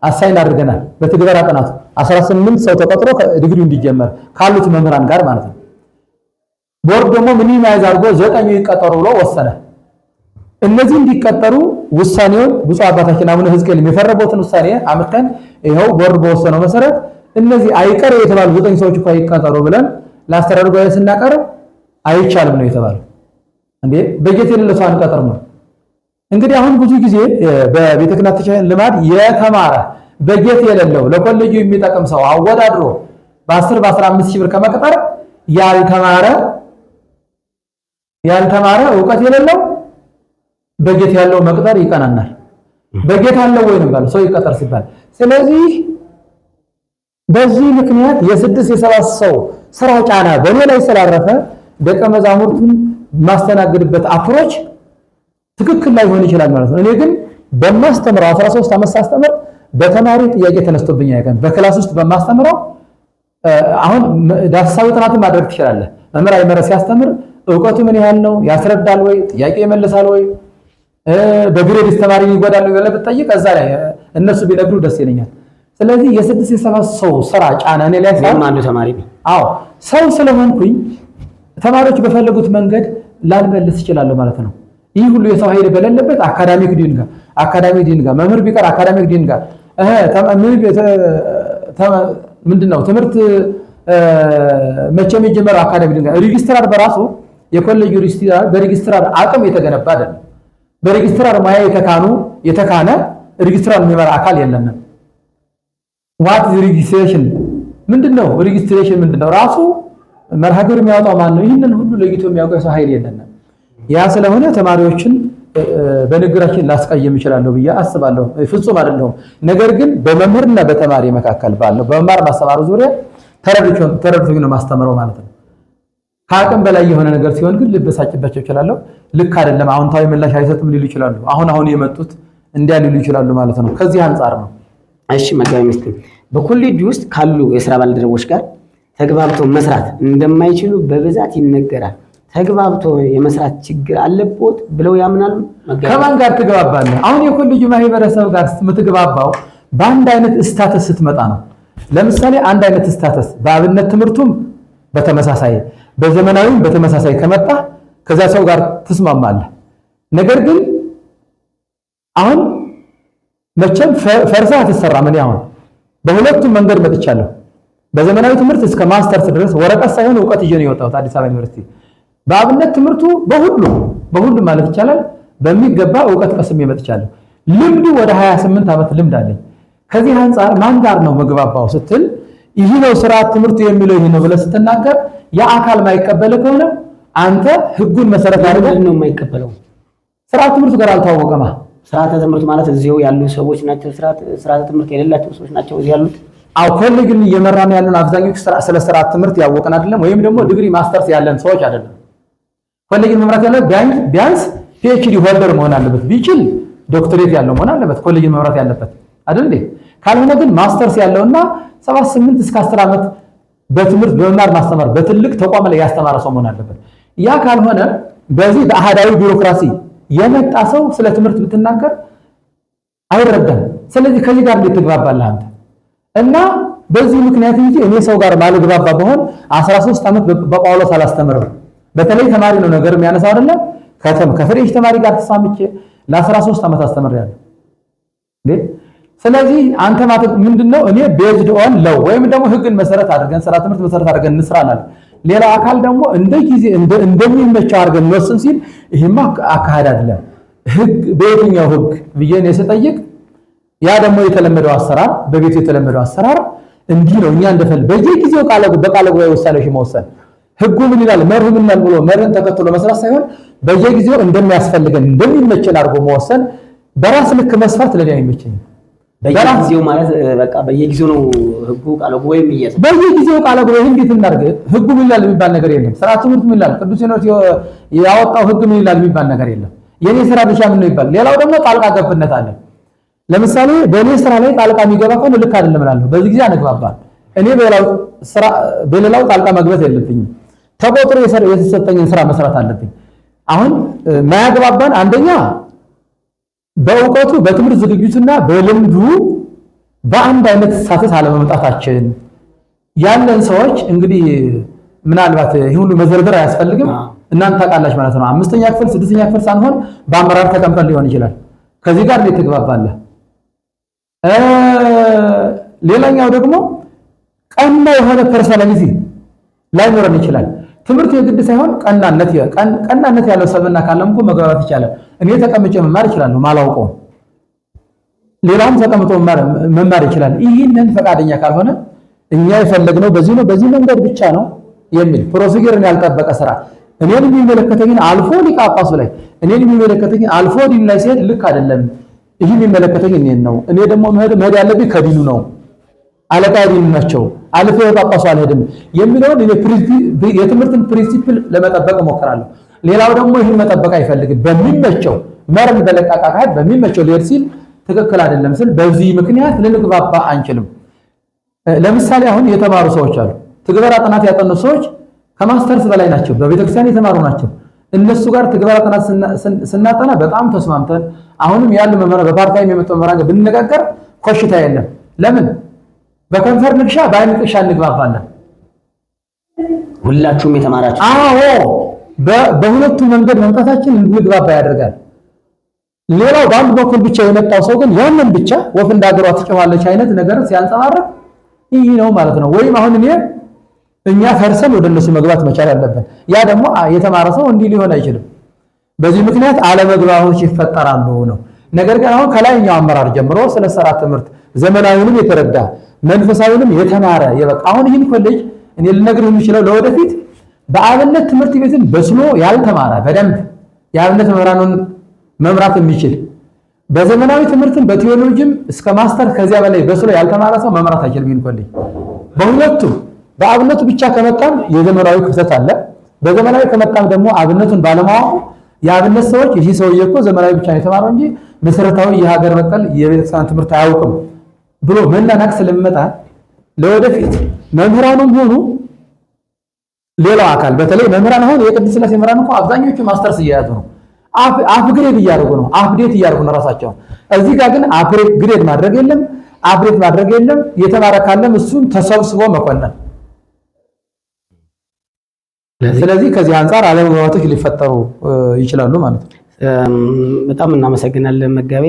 አሳይን አድርገናል። በትግበራ ጥናቱ 18 ሰው ተቀጥሮ ዲግሪው እንዲጀመር ካሉት መምህራን ጋር ማለት ነው። ቦርድ ደግሞ ምን ይማይዝ አድርጎ 9 ይቀጠሩ ብሎ ወሰነ። እነዚህ እንዲቀጠሩ ውሳኔውን ብፁዕ አባታችን አቡነ ሕዝቅኤል የፈረሙትን ውሳኔ አመጣን። ይኸው ቦርድ በወሰነው መሰረት እነዚህ አይቀር የተባሉ 9 ሰዎች እንኳን ይቀጠሩ ብለን ለአስተዳደሩ ጋር ስናቀርብ አይቻልም ነው የተባለው። እንዴ በጀት የሌለው ሰው አንቀጥር ነው። እንግዲህ አሁን ብዙ ጊዜ በቤተ ክህነታችን ልማድ የተማረ በጀት የሌለው ለኮሌጁ የሚጠቅም ሰው አወዳድሮ በ10 በ15 ሺህ ብር ከመቅጠር ያልተማረ ዕውቀት የሌለው በጀት ያለው መቅጠር ይቀናናል። በጀት አለው ወይ ነው ሰው ይቀጠር ሲባል። ስለዚህ በዚህ ምክንያት የ6 የ7 ሰው ስራ ጫና በእኔ ላይ ስላረፈ ደቀ መዛሙርቱን ማስተናገድበት አፕሮች ትክክል ላይሆን ይችላል ማለት ነው። እኔ ግን በማስተምረው 13 ዓመት ሳስተምር በተማሪ ጥያቄ ተነስቶብኝ አይቀርም። በክላስ ውስጥ በማስተምረው አሁን ዳሳዊ ጥናትን ማድረግ ትችላለህ። መምህር አይመረ ሲያስተምር ዕውቀቱ ምን ያህል ነው? ያስረዳል ወይ? ጥያቄ ይመልሳል ወይ? በግሬድ ተማሪ ይጎዳል ወይ ብለህ ብትጠይቅ እዛ ላይ እነሱ ቢነግሩ ደስ ይለኛል። ስለዚህ የ6 የ7 ሰው ስራ ጫና እኔ ላይ ሳይሆን አንዱ ተማሪ ነው። አዎ ሰው ስለሆንኩኝ ተማሪዎች በፈለጉት መንገድ ላልመልስ እችላለሁ ማለት ነው። ይህ ሁሉ የሰው ኃይል በሌለበት አካዳሚክ ዲን ጋር መምህር ቢቀር አካዳሚክ ዲን ጋር ምንድነው ትምህርት መቼም የጀመረው አካዳሚክ ዲን ጋር ሬጂስትራር በራሱ የኮሌጅ ሬጂስትራር በሬጂስትራር አቅም የተገነባ አይደለም። በሬጂስትራር ሙያ የተካነ ሬጂስትራር የሚመራ አካል የለንም። ዋት ሬጂስትሬሽን ምንድነው? ሬጂስትሬሽን ምንድነው? ራሱ መርሃ ግብር የሚያወጣው ማን ነው? ይህንን ሁሉ ለይቶ የሚያውቀው የሰው ኃይል የለንም። ያ ስለሆነ ተማሪዎችን በንግራችን ላስቀየም ይችላል ብዬ አስባለሁ። ፍጹም አይደለም። ነገር ግን በመምህርና በተማሪ መካከል ባለው በመማር ማስተማሩ ዙሪያ ተረድቶኝ ነው ማስተምረው ማለት ነው። ከአቅም በላይ የሆነ ነገር ሲሆን ግን ልበሳጭባቸው ይችላል። ልክ አይደለም፣ አዎንታዊ ምላሽ አይሰጥም ሊሉ ይችላሉ። አሁን የመጡት እንዲያ ሊሉ ይችላሉ ማለት ነው። ከዚህ አንጻር ነው። እሺ መጋቢ ምስጢር በኮሌጅ ውስጥ ካሉ የሥራ ባልደረቦች ጋር ተግባብቶ መስራት እንደማይችሉ በብዛት ይነገራል። ተግባብቶ የመስራት ችግር አለበት ብለው ያምናሉ? ከማን ጋር ትግባባለህ? አሁን የኮሌጁ ማህበረሰብ ጋር የምትግባባው በአንድ አይነት ስታተስ ስትመጣ ነው። ለምሳሌ አንድ አይነት ስታተስ በአብነት ትምህርቱም በተመሳሳይ በዘመናዊም በተመሳሳይ ከመጣ ከዛ ሰው ጋር ትስማማለህ። ነገር ግን አሁን መቼም ፈርሳ አትሰራም። እኔ አሁን በሁለቱም መንገድ መጥቻለሁ። በዘመናዊ ትምህርት እስከ ማስተርስ ድረስ ወረቀት ሳይሆን ዕውቀት ይዤ ነው የወጣሁት አዲስ አበባ ዩኒቨርሲቲ። በአብነት ትምህርቱ በሁሉም ማለት ይቻላል በሚገባ ዕውቀት ቀስሜ መጥቻለሁ። ልምዱ ወደ 28 ዓመት ልምድ አለኝ። ከዚህ አንጻር ማን ጋር ነው መግባባው ስትል ይህ ነው ስርዓት ትምህርቱ የሚለው ይህ ነው ብለህ ስትናገር የአካል ማይቀበል ከሆነ አንተ ህጉን መሰረት አድርገህ ነው የማይቀበለው። ስርዓት ትምህርቱ ጋር አልተዋወቀማ። ስርዓተ ትምህርቱ ማለት እዚሁ ያሉ ሰዎች ናቸው። ስርዓተ ትምህርት የሌላቸው ሰዎች ናቸው እዚህ ያሉት። አው ኮሌጅን እየመራን ያለን አብዛኞቹ ስለ ስርዓት ትምህርት ያወቀን አይደለም፣ ወይም ደግሞ ዲግሪ ማስተርስ ያለን ሰዎች አይደለም። ኮሌጅን መምራት ያለ ቢያንስ ፒኤችዲ ሆልደር መሆን አለበት፣ ቢችል ዶክተሬት ያለው መሆን አለበት ኮሌጅን መምራት ያለበት አይደል እንዴ? ካልሆነ ግን ማስተርስ ያለውና 7-8 እስከ 10 ዓመት በትምህርት በመማር ማስተማር በትልቅ ተቋም ላይ ያስተማረ ሰው መሆን አለበት። ያ ካልሆነ በዚህ በአህዳዊ ቢሮክራሲ የመጣ ሰው ስለ ትምህርት ብትናገር አይረዳም። ስለዚህ ከዚህ ጋር እንዴት ትግባባለህ አንተ? እና በዚህ ምክንያት እንጂ እኔ ሰው ጋር ማልግባባ በሆን 13 ዓመት በጳውሎስ አላስተምርም። በተለይ ተማሪ ነው ነገር የሚያነሳው አይደለም። ከፍሬሽ ተማሪ ጋር ተሳምቼ ለ13 ዓመት አስተምሬያለሁ እንዴ። ስለዚህ አንተ ማለት ምንድነው? እኔ ቤዝድ ኦን ለው ወይም ደግሞ ህግን መሰረት አድርገን ስራ ትምህርት መሰረት አድርገን እንስራናል። ሌላ አካል ደግሞ እንደሚመቸው አድርገን እንወስን ሲል ይሄማ አካሄድ አይደለም። ህግ በየትኛው ህግ ብዬ ነው ስጠይቅ፣ ያ ደግሞ የተለመደው አሰራር በቤቱ የተለመደው አሰራር እንዲህ ነው። እኛ እንደፈል በየጊዜው በቃለ ጉባኤ ውሳኔዎች መወሰን ህጉ ምን ይላል መርሁ ምን ይላል ብሎ መርህን ተከትሎ መስራት ሳይሆን በየጊዜው እንደሚያስፈልገን እንደሚመቸን አድርጎ መወሰን በራስ ልክ መስፋት ለኔ አይመቸኝም። በየጊዜው ማለት በቃ በየጊዜው ነው ህጉ ቃለ ጉባኤ የሚያዝ በየጊዜው ቃለ ጉባኤ እንዴት እናድርግ? ህጉ ምን ይላል የሚባል ነገር የለም። ስርዓት ትምህርት ምን ይላል ቅዱስ ሲኖዶስ ያወጣው ህግ ምን ይላል የሚባል ነገር የለም። የኔ ስራ ብቻ ምን ነው ይባል። ሌላው ደግሞ ጣልቃ ገብነት አለ። ለምሳሌ በእኔ ስራ ላይ ጣልቃ የሚገባ ከሆነ ልክ አይደለም እላለሁ። በዚህ ጊዜ አንግባባል። እኔ በሌላው ጣልቃ መግባት የለብኝም። ተቆጥሮ የተሰጠኝን ስራ መስራት አለብኝ። አሁን ማያግባባን አንደኛ በእውቀቱ በትምህርት ዝግጅቱና በልምዱ በአንድ አይነት ሳተት አለመምጣታችን ያለን ሰዎች እንግዲህ ምናልባት ይህ ሁሉ መዘርዘር አያስፈልግም። እናንተ ታውቃላችሁ ማለት ነው። 5ኛ ክፍል 6ኛ ክፍል ሳንሆን በአመራር ተቀምጠን ሊሆን ይችላል። ከዚህ ጋር እንዴት ትግባባለህ? ሌላኛው ደግሞ ቀና የሆነ ፐርሰናሊቲ ላይኖረን ይችላል። ትምህርት የግድ ሳይሆን ቀናነት ያለው ሰብዕና ካለም እኮ መግባባት ይቻላል። እኔ ተቀምጬ መማር እችላለሁ ማላውቀው፣ ሌላውም ተቀምጦ መማር ይችላል። ይህንን ፈቃደኛ ካልሆነ እኛ የፈለግነው በዚህ መንገድ ብቻ ነው የሚል ፕሮሲጀርን ያልጠበቀ ስራ እኔን የሚመለከተኝን አልፎ ሊቀ ጳጳሱ ላይ እኔን የሚመለከተኝን አልፎ ዲን ላይ ሲሄድ ልክ አይደለም። ይህ የሚመለከተኝ እኔን ነው። እኔ ደግሞ መሄድ ያለብኝ ከዲኑ ነው። አለቃ ዲኑ ናቸው። አልፎ ጳጳሱ አልሄድም የሚለውን የትምህርትን ፕሪንሲፕል ለመጠበቅ እሞክራለሁ። ሌላው ደግሞ ይህን መጠበቅ አይፈልግም። በሚመቸው መርን በለቃቃ ካሄድ በሚመቸው ሊሄድ ሲል ትክክል አይደለም ስል በዚህ ምክንያት ልንግባባ አንችልም። ለምሳሌ አሁን የተማሩ ሰዎች አሉ። ትግበራ ጥናት ያጠኑ ሰዎች ከማስተርስ በላይ ናቸው። በቤተክርስቲያን የተማሩ ናቸው። እነሱ ጋር ትግበራ ጥናት ስናጠና በጣም ተስማምተን አሁንም ያሉ መምህራን በፓርታይም የመጡ መምህራን ብንነጋገር ኮሽታ የለም። ለምን? በከንፈር ንክሻ በአይን ንክሻ እንግባባለን። ሁላችሁም የተማራችሁ? አዎ፣ በሁለቱ መንገድ መምጣታችን እንግባባ ያደርጋል። ሌላው በአንድ በኩል ብቻ የመጣው ሰው ግን ያንን ብቻ ወፍ እንዳገሯ ትጮኻለች አይነት ነገር ሲያንጸባርቅ ይህ ነው ማለት ነው። ወይም አሁን እኛ ፈርሰን ወደ እነሱ መግባት መቻል አለብን። ያ ደግሞ የተማረ ሰው እንዲህ ሊሆን አይችልም። በዚህ ምክንያት አለመግባባቶች ይፈጠራሉ ነው። ነገር ግን አሁን ከላይኛው አመራር ጀምሮ ስለ ሥርዓት ትምህርት ዘመናዊንም የተረዳ መንፈሳዊንም የተማረ የበቃ አሁን ይህን ኮሌጅ እኔ ልነግርህ የምችለው ለወደፊት በአብነት ትምህርት ቤትን በስሎ ያልተማረ በደንብ የአብነት መምህራኑን መምራት የሚችል በዘመናዊ ትምህርትን በቴዎሎጂም እስከ ማስተር ከዚያ በላይ በስሎ ያልተማረ ሰው መምራት አይችልም። ይህን ኮሌጅ በሁለቱ በአብነቱ ብቻ ከመጣም የዘመናዊ ክፍተት አለ። በዘመናዊ ከመጣም ደግሞ አብነቱን ባለማወቁ የአብነት ሰዎች ይህ ሰውዬ እኮ ዘመናዊ ብቻ ነው የተማረው እንጂ መሰረታዊ የሀገር በቀል የቤተክርስቲያን ትምህርት አያውቅም ብሎ መናናቅ ስለሚመጣ ለወደፊት መምህራኑም ሆኑ ሌላው አካል በተለይ መምህራን አሁን የቅድስት ሥላሴ መምህራን እኮ አብዛኞቹ ማስተርስ እየያዙ ነው። አፕግሬድ እያደረጉ ነው። አፕዴት እያደረጉ ነው ራሳቸው። እዚህ ጋር ግን አፕግሬድ ማድረግ የለም፣ አፕዴት ማድረግ የለም። የተማረ ካለም እሱን ተሰብስቦ መኮነን። ስለዚህ ከዚህ አንጻር አለመግባባቶች ሊፈጠሩ ይችላሉ ማለት ነው። በጣም እናመሰግናለን መጋቤ።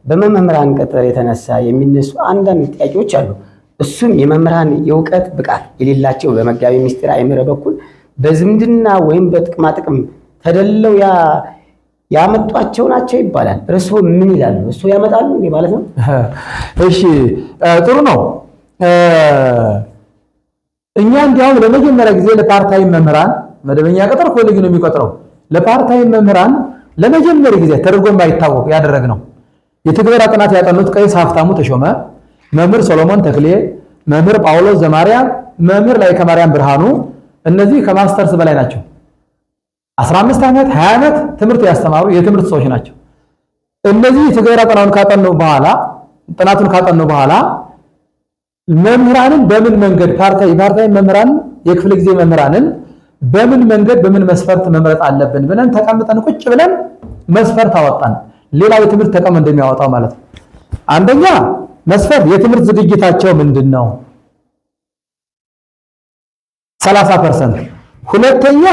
በመምህራን ቅጥር የተነሳ የሚነሱ አንዳንድ ጥያቄዎች አሉ። እሱም የመምህራን የእውቀት ብቃት የሌላቸው በመጋቤ ምስጢር አይምረ በኩል በዝምድና ወይም በጥቅማ ጥቅም ተደልለው ያመጧቸው ናቸው ይባላል። እርስዎ ምን ይላሉ? እርስዎ ያመጣሉ እንዴ ማለት ነው? እሺ ጥሩ ነው። እኛ እንዲያውም ለመጀመሪያ ጊዜ ለፓርታይም መምህራን መደበኛ ቅጥር ኮሌጅ ነው የሚቆጥረው። ለፓርታይም መምህራን ለመጀመሪያ ጊዜ ተደርጎ የማይታወቅ ያደረግነው የትግበራ ጥናት ያጠኑት ቀሲስ ሀብታሙ ተሾመ፣ መምህር ሰሎሞን ተክሌ፣ መምህር ጳውሎስ ዘማርያም፣ መምህር ላይከ ማርያም ብርሃኑ እነዚህ ከማስተርስ በላይ ናቸው። 15 ዓመት 20 ዓመት ትምህርት ያስተማሩ የትምህርት ሰዎች ናቸው። እነዚህ የትግበራ ጥናቱን ካጠኑ በኋላ መምህራንን በምን መንገድ ፓርታይም መምህራን የክፍለ ጊዜ መምህራንን በምን መንገድ በምን መስፈርት መምረጥ አለብን ብለን ተቀምጠን ቁጭ ብለን መስፈርት አወጣን። ሌላው የትምህርት ተቋም እንደሚያወጣው ማለት ነው። አንደኛ መስፈርት የትምህርት ዝግጅታቸው ምንድን ነው? 30%። ሁለተኛ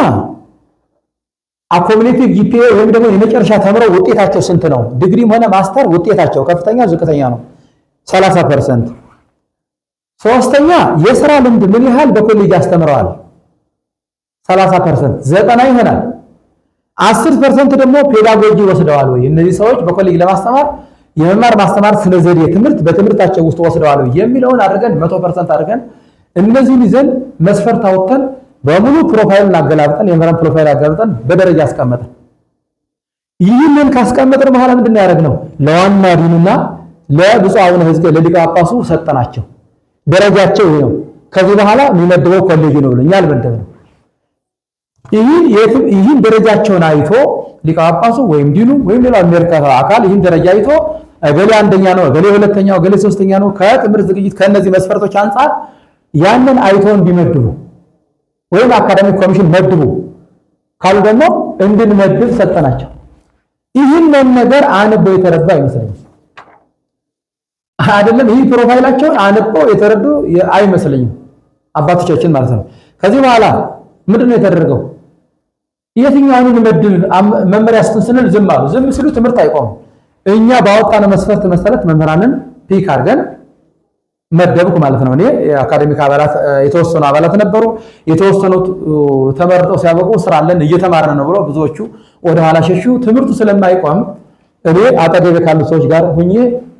አኮሙሌቲቭ ጂፒኤ ወይም ደግሞ የመጨረሻ ተምረው ውጤታቸው ስንት ነው? ዲግሪም ሆነ ማስተር ውጤታቸው ከፍተኛ ዝቅተኛ ነው 30%። ሶስተኛ የሥራ ልምድ ምን ያህል በኮሌጅ አስተምረዋል 30%፣ 90 ይሆናል። 10% ደግሞ ፔዳጎጂ ወስደዋል ወይ? እነዚህ ሰዎች በኮሌጅ ለማስተማር የመማር ማስተማር ስነ ዘዴ ትምህርት በትምህርታቸው ውስጥ ወስደዋል ወይ የሚለውን አድርገን 100% አድርገን እነዚህን ይዘን መስፈርት አውጥተን በሙሉ ፕሮፋይልን አገላብጠን የመምህራን ፕሮፋይል አገላብጠን በደረጃ አስቀመጥን። ይህንን ካስቀመጥን በኋላ ምንድን ነው ያደረግነው? ለዋና ዲኑና ለብፁዕ አቡነ ሕዝቅኤል ለሊቀ ጳጳሱ ሰጠናቸው። ደረጃቸው ይሄ ነው። ከዚህ በኋላ የሚመድበው ኮሌጅ ነው ብለኛ አልመደብንም። ይህን ደረጃቸውን አይቶ ሊቀ ጳጳሱ ወይም ዲኑ ወይም ሌላ የሚመለከተው አካል ይህን ደረጃ አይቶ እገሌ አንደኛ ነው፣ እገሌ ሁለተኛው፣ እገሌ ሶስተኛ ነው ከትምህርት ዝግጅት ከነዚህ መስፈርቶች አንፃር ያንን አይተው እንዲመድቡ ወይም አካዳሚክ ኮሚሽን መድቡ ካሉ ደግሞ እንድንመድብ ሰጠናቸው። ይህንን ነገር አንበው የተረዱ አይመስለኝም። አይደለም ይህ ፕሮፋይላቸውን አንበው የተረዱ አይመስለኝም አባቶቻችን ማለት ነው። ከዚህ በኋላ ምንድነው የተደረገው? የትኛውን እንመድብ መመሪያ ስንል ዝም አሉ። ዝም ሲሉ ትምህርት አይቆምም። እኛ ባወጣነው መስፈርት መሰረት መምህራንን ፒክ አድርገን መደብኩ ማለት ነው። እኔ የአካዳሚክ አባላት የተወሰኑ አባላት ነበሩ። የተወሰኑት ተመርጠው ሲያበቁ ስራ አለን እየተማርን ነው ብሎ ብዙዎቹ ወደ ኋላ ሸሹ። ትምህርቱ ስለማይቆም እኔ አጠገቤ ካሉ ሰዎች ጋር ሁኜ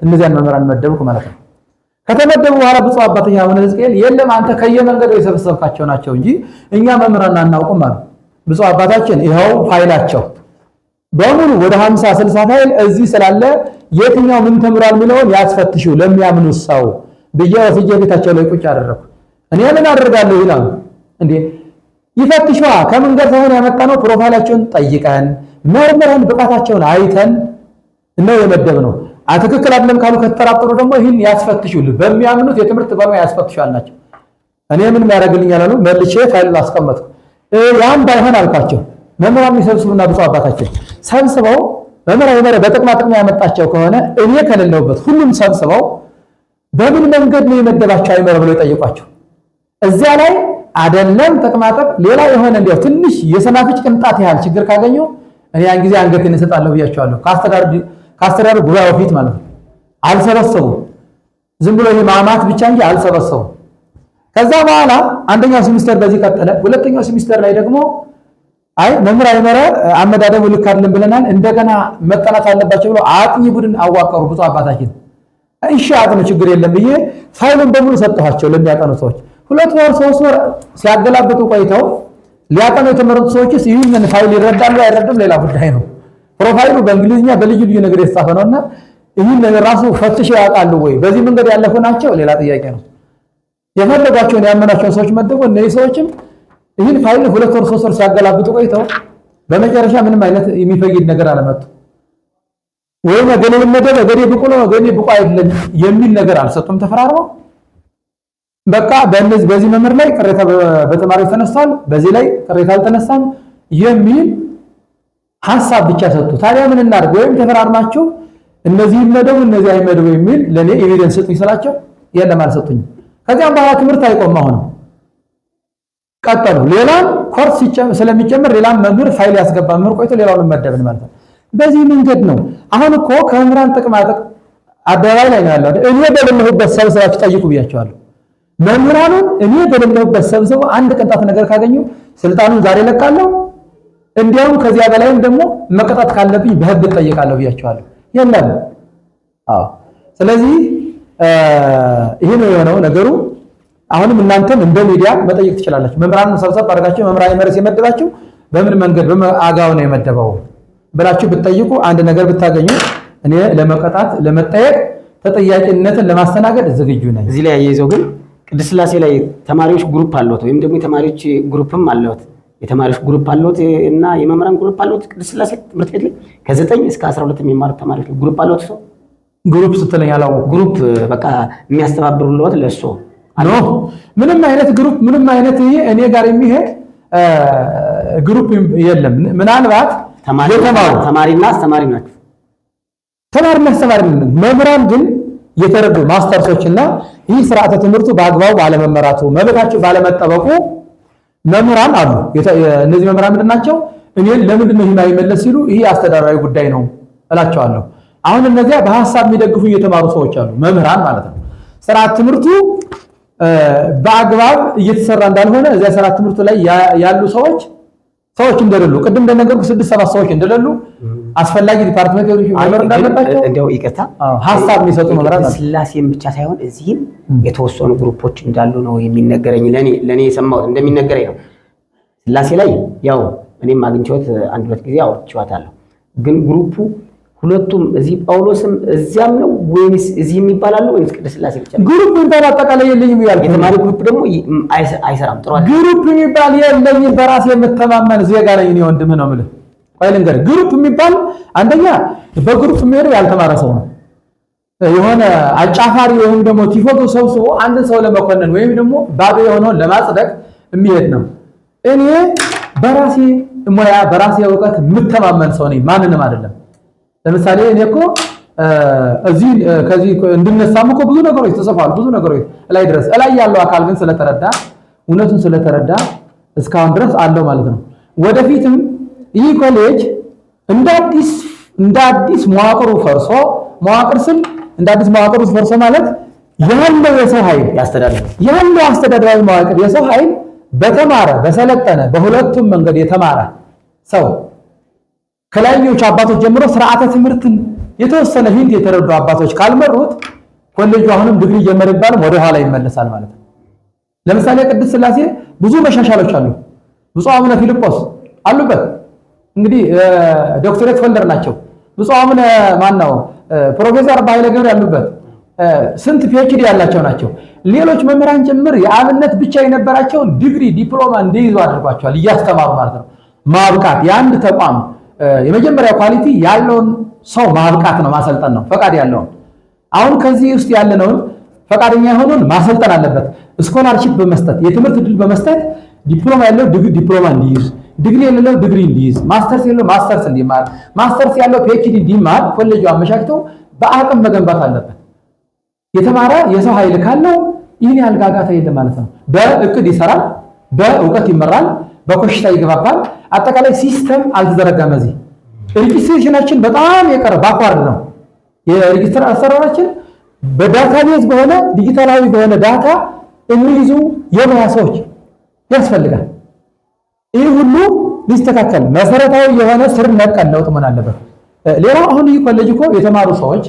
እነዚያን መምህራን መደብኩ ማለት ነው። ከተመደቡ በኋላ ብፁዕ አባታችን አቡነ ሕዝቅኤል የለም አንተ ከየመንገዱ የሰበሰብካቸው ናቸው እንጂ እኛ መምህራን አናውቅም አሉ። ብፁዕ አባታችን ይኸው ፋይላቸው በሙሉ ወደ 50 60 ፋይል እዚህ ስላለ የትኛው ምን ተምሯል የሚለውን ያስፈትሹ ለሚያምኑ ሰው ብዬ ወስጄ ቤታቸው ላይ ቁጭ አደረኩ። እኔ ምን አደርጋለሁ ይላሉ እንዴ ይፈትሹ። ከመንገድ ሳይሆን ያመጣነው ፕሮፋይላቸውን ጠይቀን መርምረን ብቃታቸውን አይተን ነው የመደብነው። ትክክል አይደለም ካሉ ከተጠራጠሩ ደግሞ ይህን ያስፈትሹልህ በሚያምኑት የትምህርት ባለሙያ ያስፈትሹ አልናቸው። እኔ ምን ያደርግልኛል አሉ። መልሼ ፋይል አስቀመጥኩ። ያን ባይሆን አልኳቸው መምህራን የሚሰብስቡና ብፁዕ አባታችን ሰብስበው መምህራን በጥቅማ ጥቅም ያመጣቸው ከሆነ እኔ ከሌለሁበት ሁሉም ሰብስበው በምን መንገድ ነው የመደባቸው አይመረ ብለው ጠይቋቸው። እዚያ ላይ አይደለም ጥቅማ ጥቅም ሌላ የሆነ እንዲያው ትንሽ የሰናፍጭ ቅንጣት ያህል ችግር ካገኘው እኔ ያን ጊዜ አንገቴን እሰጣለሁ ብያቸዋለሁ። ካስተዳደሩ ጉባኤው ፊት ማለት ነው። አልሰበሰቡም። ዝም ብሎ ይሄ ማማት ብቻ እንጂ አልሰበሰቡም። ከዛ በኋላ አንደኛው ሴሚስተር በዚህ ቀጠለ። ሁለተኛው ሴሚስተር ላይ ደግሞ አይ መምህር አይመረ አመዳደቡ ልክ አይደለም ብለናል፣ እንደገና መጠናት አለባቸው ብለው አጥኚ ቡድን አዋቀሩ ብፁዕ አባታችን። እሺ አጥኑ ችግር የለም ብዬ ፋይሉን በሙሉ ሰጠኋቸው ለሚያጠኑ ሰዎች። 2 ወር 3 ወር ሲያገላብጡ ቆይተው ሊያጠኑ የተመረጡ ሰዎችስ ይህንን ፋይል ይረዳሉ አይረዱም ሌላ ጉዳይ ነው። ፕሮፋይሉ በእንግሊዝኛ በልዩ ልዩ ነገር የተጻፈ ነውና ይህን ነገር ራሱ ፈትሸው ያውቃሉ ወይ በዚህ መንገድ ያለፉ ናቸው ሌላ ጥያቄ ነው። የፈለጋቸውን ያመናቸውን ሰዎች መደቡ። እነዚህ ሰዎችም ይህን ፋይል 2 ወር 3 ወር ሲያገላብጡ ቆይተው በመጨረሻ ምንም አይነት የሚፈይድ ነገር አለመጡ። ወይ ገሌ መደበ ገሌ ብቁ ነው ገሌ ብቁ አይደለም የሚል ነገር አልሰጡም። ተፈራርመው በቃ በዚህ መምህር ላይ ቅሬታ በተማሪዎች ተነስቷል፣ በዚህ ላይ ቅሬታ አልተነሳም የሚል ሐሳብ ብቻ ሰጡ። ታዲያ ምን እናድርግ? ወይም ተፈራርማችሁ እነዚህ ይመደቡ እነዚህ አይመደቡ የሚል ለኔ ኤቪደንስ ስጡኝ ስላቸው የለም አልሰጡኝም። ከዚያም በኋላ ትምህርት አይቆም። አሁን ቀጠሉ። ሌላም ኮርስ ስለሚጨምር ሌላም መምህር ፋይል ያስገባ መምህር ቆይቶ ሌላውን መደብን ማለት ነው። በዚህ መንገድ ነው። አሁን እኮ ከመምህራን ጥቅማ ጥቅም አደባባይ ላይ ነው ያለው። እኔ በሌለሁበት ሰብስባችሁ ጠይቁ ብያቸዋለሁ። መምህራኑን እኔ በሌለሁበት ሰብስበው አንድ ቅንጣት ነገር ካገኙ ስልጣኑን ዛሬ ለቃለሁ፣ እንዲያውም ከዚያ በላይም ደግሞ መቀጣት ካለብኝ በህግ እጠየቃለሁ ብያቸዋለሁ። የለም አዎ። ስለዚህ ይሄ ነው የሆነው ነገሩ። አሁንም እናንተም እንደ ሚዲያ መጠየቅ ትችላላችሁ። መምህራንን ሰብሰብ አድርጋችሁ መምህራን መረስ የመደባችሁ በምን መንገድ በአጋው ነው የመደበው ብላችሁ ብትጠይቁ አንድ ነገር ብታገኙ እኔ ለመቀጣት ለመጠየቅ ተጠያቂነትን ለማስተናገድ ዝግጁ ነኝ። እዚህ ላይ ያየዘው ግን ቅድስት ሥላሴ ላይ ተማሪዎች ግሩፕ አለዎት ወይም ደግሞ የተማሪዎች ግሩፕም አለዎት? የተማሪዎች ግሩፕ አለዎት እና የመምህራን ግሩፕ አለዎት? ቅድስት ሥላሴ ትምህርት ቤት ላይ ከ9 እስከ 12 የሚማሩ ተማሪዎች ግሩፕ አለዎት? ሰው ግሩፕ ስትለኝ አላወኩም። ግሩፕ በቃ የሚያስተባብሩልዎት ለእሱ ኖ ምንም አይነት ግሩፕ ምንም አይነት ይሄ እኔ ጋር የሚሄድ ግሩፕ የለም። ምናልባት ተማሪና አስተማሪ ናቸው። ተማሪና አስተማሪ ነው። መምህራን ግን የተረዱ ማስተርሶችና ይህ ስርዓተ ትምህርቱ በአግባቡ ባለመመራቱ መብታቸው ባለመጠበቁ መምህራን አሉ። እነዚህ መምህራን ምንድን ናቸው? እኔን ለምንድን ነው የማይመለስ ሲሉ ይህ አስተዳደራዊ ጉዳይ ነው እላቸዋለሁ። አሁን እነዚያ በሐሳብ የሚደግፉ የተማሩ ሰዎች አሉ፣ መምህራን ማለት ነው። ስርዓተ ትምህርቱ በአግባብ እየተሰራ እንዳልሆነ እዚያ ስርዓተ ትምህርቱ ላይ ያሉ ሰዎች እንደሌሉ ቅድም እንደነገርኩ 6-7 ሰዎች እንደሌሉ አስፈላጊ ዲፓርትመንቶች መመር እንዳለባቸው እንደው ይቀታ ሐሳብ የሚሰጡ መምህራን ሥላሴን ብቻ ሳይሆን እዚህም የተወሰኑ ግሩፖች እንዳሉ ነው የሚነገረኝ። ለኔ የሰማሁት እንደሚነገረኝ ነው። ሥላሴ ላይ ያው እኔም አግኝቼዎት 1-2 ጊዜ አውርቼዋለሁ። ግን ግሩፑ ሁለቱም እዚህ ጳውሎስም እዚያም ነው ወይስ እዚህ የሚባላሉ ወይስ ቅድስት ሥላሴ ብቻ? ግሩፕ የሚባል አጠቃላይ የለኝም ይላል። የተማሪ ግሩፕ ደግሞ አይሰራም። ጥሩ አይደል? ግሩፕ የሚባል የለኝም። በራሴ የምተማመን ዜጋ ነኝ እኔ ወንድምህ ነው የምልህ። ቆይ ልንገርህ፣ ግሩፕ የሚባል አንደኛ በግሩፕ የሚሄደው ያልተማረ ሰው ነው። የሆነ አጫፋሪ ወይም ደግሞ ቲፎቶ ሰብስቦ አንድ ሰው ለመኮነን ወይም ደግሞ ባዶ የሆነውን ለማጽደቅ የሚሄድ ነው። እኔ በራሴ ሙያ በራሴ እውቀት የምተማመን ሰው ነኝ፣ ማንንም አይደለም። ለምሳሌ እኔ እኮ እዚህ ከዚህ እንድነሳም እኮ ብዙ ነገሮች ተጽፈዋል፣ ብዙ ነገሮች ላይ ድረስ ላይ ያለው አካል ግን ስለተረዳ እውነቱን ስለተረዳ እስካሁን ድረስ አለው ማለት ነው። ወደፊትም ይህ ኮሌጅ እንደ አዲስ መዋቅሩ ፈርሶ መዋቅር ስል እንደ አዲስ መዋቅሩ ፈርሶ ማለት ያለው የሰው ኃይል ያለው አስተዳደራዊ መዋቅር የሰው ኃይል በተማረ በሰለጠነ በሁለቱም መንገድ የተማረ ሰው ከላይኞቹ አባቶች ጀምሮ ስርዓተ ትምህርትን የተወሰነ ሂንት የተረዱ አባቶች ካልመሩት ኮሌጁ አሁንም ዲግሪ ጀመረ ይባልም ወደ ኋላ ይመለሳል ማለት ነው። ለምሳሌ ቅድስት ሥላሴ ብዙ መሻሻሎች አሉ። ብፁዕ አቡነ ፊልጶስ አሉበት። እንግዲህ ዶክተሬት ሆልደር ናቸው። ብፁዕ አቡነ ማነው ፕሮፌሰር ባይለ ገብረ ያሉበት ስንት ፒኤችዲ ያላቸው ናቸው። ሌሎች መምህራን ጭምር የአብነት ብቻ የነበራቸውን ዲግሪ ዲፕሎማ እንዲይዙ አድርጓቸዋል፣ እያስተማሩ ማለት ነው። ማብቃት የአንድ ተቋም የመጀመሪያ ኳሊቲ ያለውን ሰው ማብቃት ነው፣ ማሰልጠን ነው፣ ፈቃድ ያለውን። አሁን ከዚህ ውስጥ ያለነውን ፈቃደኛ የሆነውን ማሰልጠን አለበት። ስኮላርሺፕ በመስጠት የትምህርት ዕድል በመስጠት ዲፕሎማ ያለው ዲፕሎማ እንዲይዝ፣ ዲግሪ የሌለው ዲግሪ እንዲይዝ፣ ማስተርስ ያለው ማስተርስ እንዲማር፣ ማስተርስ ያለው ፒኤችዲ እንዲማር ኮሌጁ አመቻችቶ በአቅም መገንባት አለበት። የተማረ የሰው ኃይል ካለው ይህን ያህል ጋጋታ የለም ማለት ነው። በእቅድ ይሰራል፣ በእውቀት ይመራል፣ በኮሽታ ይገባባል። አጠቃላይ ሲስተም አልተዘረጋም። እዚህ ሬጂስትሬሽናችን በጣም የቀረ ባክዋርድ ነው። የሬጂስትር አሰራራችን በዳታቤዝ በሆነ ዲጂታላዊ በሆነ ዳታ የሚይዙ የሙያ ሰዎች ያስፈልጋል። ይህ ሁሉ ሊስተካከል መሰረታዊ የሆነ ስር ነቀል ለውጥ ምን አለበት። ሌላው አሁን ይህ ኮሌጅ እኮ የተማሩ ሰዎች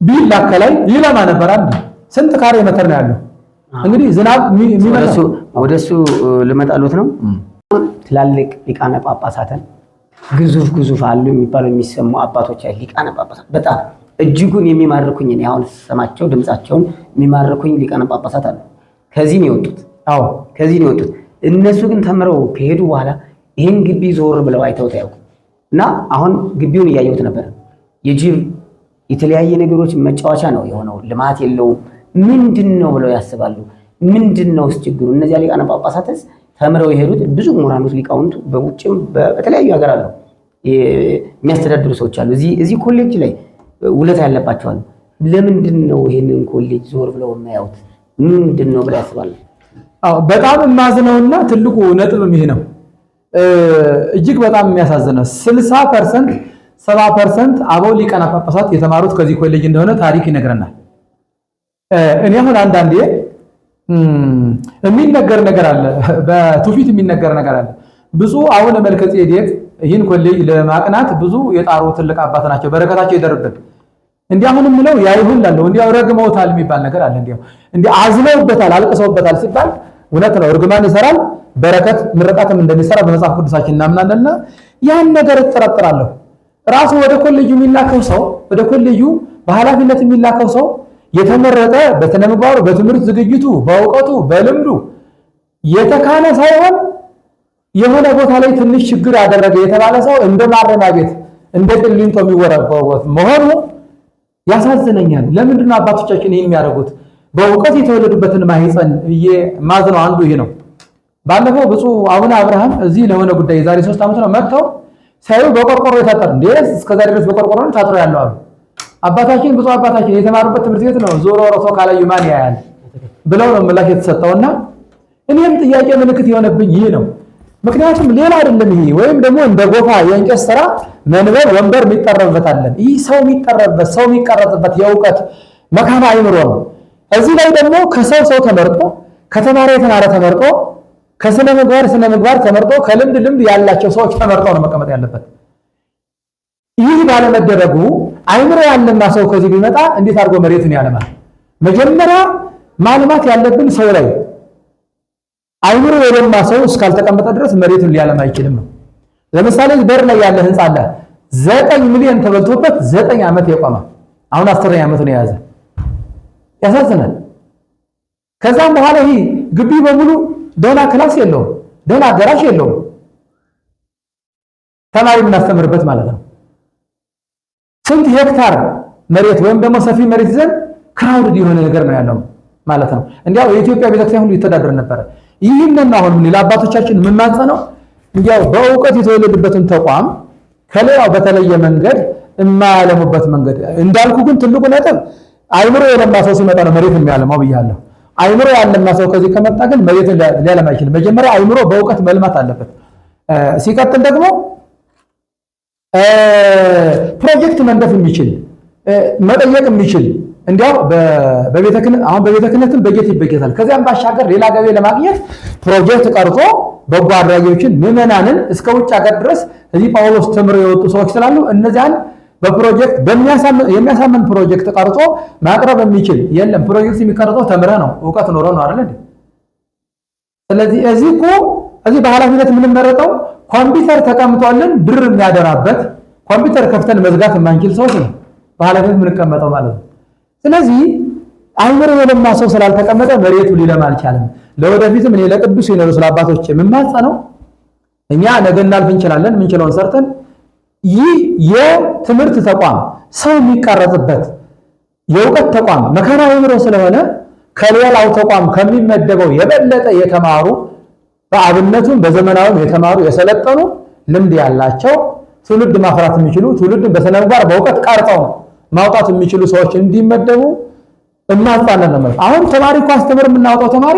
ቢላ ከላይ ይለማ ነበር። አንድ ስንት ካሬ ሜትር ነው ያለው? እንግዲህ ዝናብ የሚመለሱ ወደሱ ልመጣሉት ነው። ትላልቅ ሊቃነ ጳጳሳትን ግዙፍ አሉ የሚባሉ የሚሰሙ አባቶች አይ ሊቃነ ጳጳሳት በጣም እጅጉን የሚማርኩኝ እኔ አሁን ሰማቸው ድምጻቸውን የሚማርኩኝ ሊቃነ ጳጳሳት አሉ። ከዚህ ነው የወጡት። አዎ ከዚህ ነው የወጡት። እነሱ ግን ተምረው ከሄዱ በኋላ ይሄን ግቢ ዞር ብለው አይተውት አያውቁም። እና አሁን ግቢውን እያየሁት ነበር። የጅብ የተለያየ ነገሮች መጫወቻ ነው የሆነው። ልማት የለውም። ምንድነው ብለው ያስባሉ። ምንድነው ችግሩ? እነዚያ ሊቃነ ጳጳሳትስ ተምረው የሄዱት ብዙ ምሁራኖች ሊቃውንቱ በውጭም በተለያዩ ሀገር አሉ የሚያስተዳድሩ ሰዎች አሉ። እዚህ ኮሌጅ ላይ ውለታ ያለባቸው አሉ። ለምንድነው ይሄንን ኮሌጅ ዞር ብለው የማያዩት? ምንድነው ብለው ያስባሉ? አዎ በጣም የማዝነውና ትልቁ ነጥብ ይሄ ነው። እጅግ በጣም የሚያሳዝነው 60% 70% አበው ሊቃነ ጳጳሳት የተማሩት ከዚህ ኮሌጅ እንደሆነ ታሪክ ይነግረናል። እኔ አሁን አንዳንዴ የሚነገር ነገር አለ፣ በትውፊት የሚነገር ነገር አለ። ብፁዕ አቡነ መልከጼዴቅ ይህን ኮሌጅ ለማቅናት ብዙ የጣሩ ትልቅ አባት ናቸው። በረከታቸው ይደርብን። እንዲህ አሁንም ምለው ያይሁን ላለው እንዲያው ረግመውታል የሚባል ነገር አለ። እንዲያው አዝነውበታል፣ አልቅሰውበታል ሲባል እውነት ነው። እርግማን ይሰራል፣ በረከት ምርቃትም እንደሚሰራ በመጽሐፍ ቅዱሳችን እናምናለንና ያን ነገር እጠረጥራለሁ። ራሱ ወደ ኮሌጁ የሚላከው ሰው ወደ ኮሌጁ በኃላፊነት የሚላከው ሰው የተመረጠ በስነ ምግባሩ፣ በትምህርት ዝግጅቱ፣ በእውቀቱ፣ በልምዱ የተካነ ሳይሆን የሆነ ቦታ ላይ ትንሽ ችግር ያደረገ የተባለ ሰው እንደ ማረሚያ ቤት እንደ ቅሊንጦ የሚወረወር መሆኑ ያሳዝነኛል። ለምንድን ነው አባቶቻችን ይህን የሚያደርጉት? በእውቀት የተወለዱበትን ማህፀን ማዝነው አንዱ ይሄ ነው። ባለፈው ብፁዕ አቡነ አብርሃም እዚህ ለሆነ ጉዳይ የዛሬ 3 ዓመት ነው መጥተው ሳዩ በቆርቆሮ የታጠረ እንዴስ እስከዛሬ ድረስ በቆርቆሮ ታጥሮ ያለው አሉ። አባታችን ብፁዕ አባታችን የተማሩበት ትምህርት ቤት ነው፣ ዞሮ ሮቶ ካላዩ ማን ያያል ብለው ነው ምላሽ የተሰጠውና እኔም ጥያቄ ምልክት የሆነብኝ ይህ ነው። ምክንያቱም ሌላ አይደለም ይሄ ወይም ደግሞ እንደ ጎፋ የእንጨት ስራ መንበር ወንበር የሚጠረብበት አለን። ይህ ሰው የሚጠረብበት ሰው የሚቀረጽበት የእውቀት መካማ አይምሮ ነው። እዚህ ላይ ደግሞ ከሰው ተመርጦ ከተማረ የተማረ ተመርጦ ከስነ ምግባር ተመርጦ ከልምድ ያላቸው ሰዎች ተመርጠው ነው መቀመጥ ያለበት። ይህ ባለመደረጉ አይምሮ ያለና ሰው ከዚህ ቢመጣ እንዴት አድርጎ መሬቱን ያለማል? መጀመሪያ ማልማት ያለብን ሰው ላይ አይምሮ የለማ ሰው እስካልተቀመጠ ድረስ መሬቱን ሊያለማ አይችልም ነው። ለምሳሌ በር ላይ ያለ ህንጻ አለ 9 ሚሊዮን ተበልቶበት 9 ዓመት የቆመ አሁን 10ኛ ዓመቱን የያዘ ያሳዝናል። ከዛም በኋላ ይህ ግቢ በሙሉ ደህና ክላስ የለውም፣ ደህና አዳራሽ የለውም። ተማሪ የምናስተምርበት ማለት ነው። ስንት ሄክታር መሬት ወይም ደግሞ ሰፊ መሬት ይዘን ክራውድድ የሆነ ነገር ነው ያለው ማለት ነው። እንዲያው የኢትዮጵያ ቤተክርስቲያን ሁሉ ይተዳደር ነበር። ይህንን አሁን ለአባቶቻችን የምንማጸነው እንዲያው በእውቀት የተወለዱበትን ተቋም ከሌላው በተለየ መንገድ የማያለሙበት መንገድ እንዳልኩ ግን ትልቁ ነጥብ አይምሮ የለማ ሰው ሲመጣ ነው መሬት የሚያለማው ብያለሁ። አይምሮ ያለማ ሰው ከዚህ ከመጣ ግን መሬት ሊያለማ አይችልም። መጀመሪያ አይምሮ በእውቀት መልማት አለበት። ሲቀጥል ደግሞ ፕሮጀክት መንደፍ የሚችል መጠየቅ የሚችል እንዲያው በቤተ ክህነትም በጀት ይበጀታል። ከዚያም ባሻገር ሌላ ገቢ ለማግኘት ፕሮጀክት ቀርጾ በጎ አድራጊዎችን ምዕመናንን እስከ ውጭ ሀገር ድረስ እዚህ ጳውሎስ ተምረው የወጡ ሰዎች ስላሉ እነዚያን በፕሮጀክት የሚያሳምን ፕሮጀክት ቀርጾ ማቅረብ የሚችል የለም። ፕሮጀክት የሚቀርጸው ተምረህ ነው እውቀት ኖሮ ነው አይደል? ስለዚህ እዚህ በኃላፊነት የምንመረጠው ኮምፒውተር ተቀምጦልን ብር የሚያደራበት ኮምፒውተር ከፍተን መዝጋት የማንችል ሰዎች ነው በኃላፊነት የምንቀመጠው ማለት ነው። ስለዚህ አይምሮ የለማ ሰው ስላልተቀመጠ መሬቱ ሊለማ አልቻለም። ለወደፊትም እኔ ለቅዱስ ሲኖዶስ አባቶች የምማጸነው እኛ ነገ እናልፍ እንችላለን፣ የምንችለውን ሰርተን ይህ የትምህርት ተቋም ሰው የሚቀረጽበት የእውቀት ተቋም መካነ አእምሮ ስለሆነ ከሌላው ተቋም ከሚመደበው የበለጠ የተማሩ በአብነቱም በዘመናዊም የተማሩ የሰለጠኑ ልምድ ያላቸው ትውልድ ማፍራት የሚችሉ ትውልድን በስነ ምግባር በእውቀት ቀርጸው ማውጣት የሚችሉ ሰዎች እንዲመደቡ እናጻለን ነው። አሁን ተማሪ እኮ አስተምር የምናወጣው ተማሪ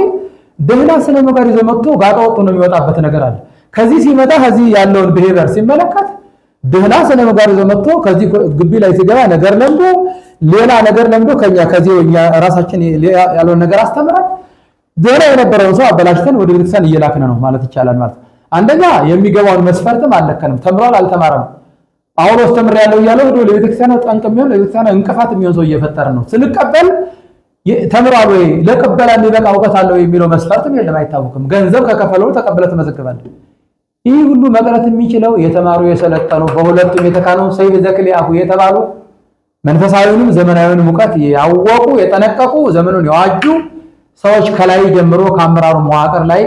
ደህና ስነ ምግባር ይዞ መጥቶ ጋጣ ወጥቶ ነው የሚወጣበት ነገር አለ። ከዚህ ሲመጣ ከዚህ ያለውን ብሄበር ሲመለከት ደህና ስነ ምግባር ይዞ መጥቶ ከዚህ ግቢ ላይ ሲገባ ነገር ለምዶ ሌላ ነገር ለምዶ ከዚህ ራሳችን ያለውን ነገር አስተምራል። ደህና የነበረውን ሰው አበላሽተን ወደ ቤተክርስቲያን እየላክን ነው ማለት ይቻላል። ማለት አንደኛ የሚገባውን መስፈርትም አልለከንም። ተምሯል አልተማረም ጳውሎስ ተምሬያለሁ እያለ ወደ ቤተክርስቲያን ጠንቅ የሚሆን ለቤተክርስቲያን እንቅፋት የሚሆን ሰው እየፈጠርን ነው። ስንቀበል ተምሯል ወይ ለቀበላ የሚበቃ እውቀት አለው የሚለው መስፈርትም የለም፣ አይታወቅም። ገንዘብ ከከፈለው ተቀበለ ተመዘግባለህ። ይህ ሁሉ መቅረት የሚችለው የተማሩ የሰለጠኑ በሁለቱም የተካኑ ሰይፍ ዘክሊአፉ የተባሉ መንፈሳዊውንም ዘመናዊውንም እውቀት ያወቁ የጠነቀቁ ዘመኑን የዋጁ ሰዎች ከላይ ጀምሮ ከአመራሩ መዋቅር ላይ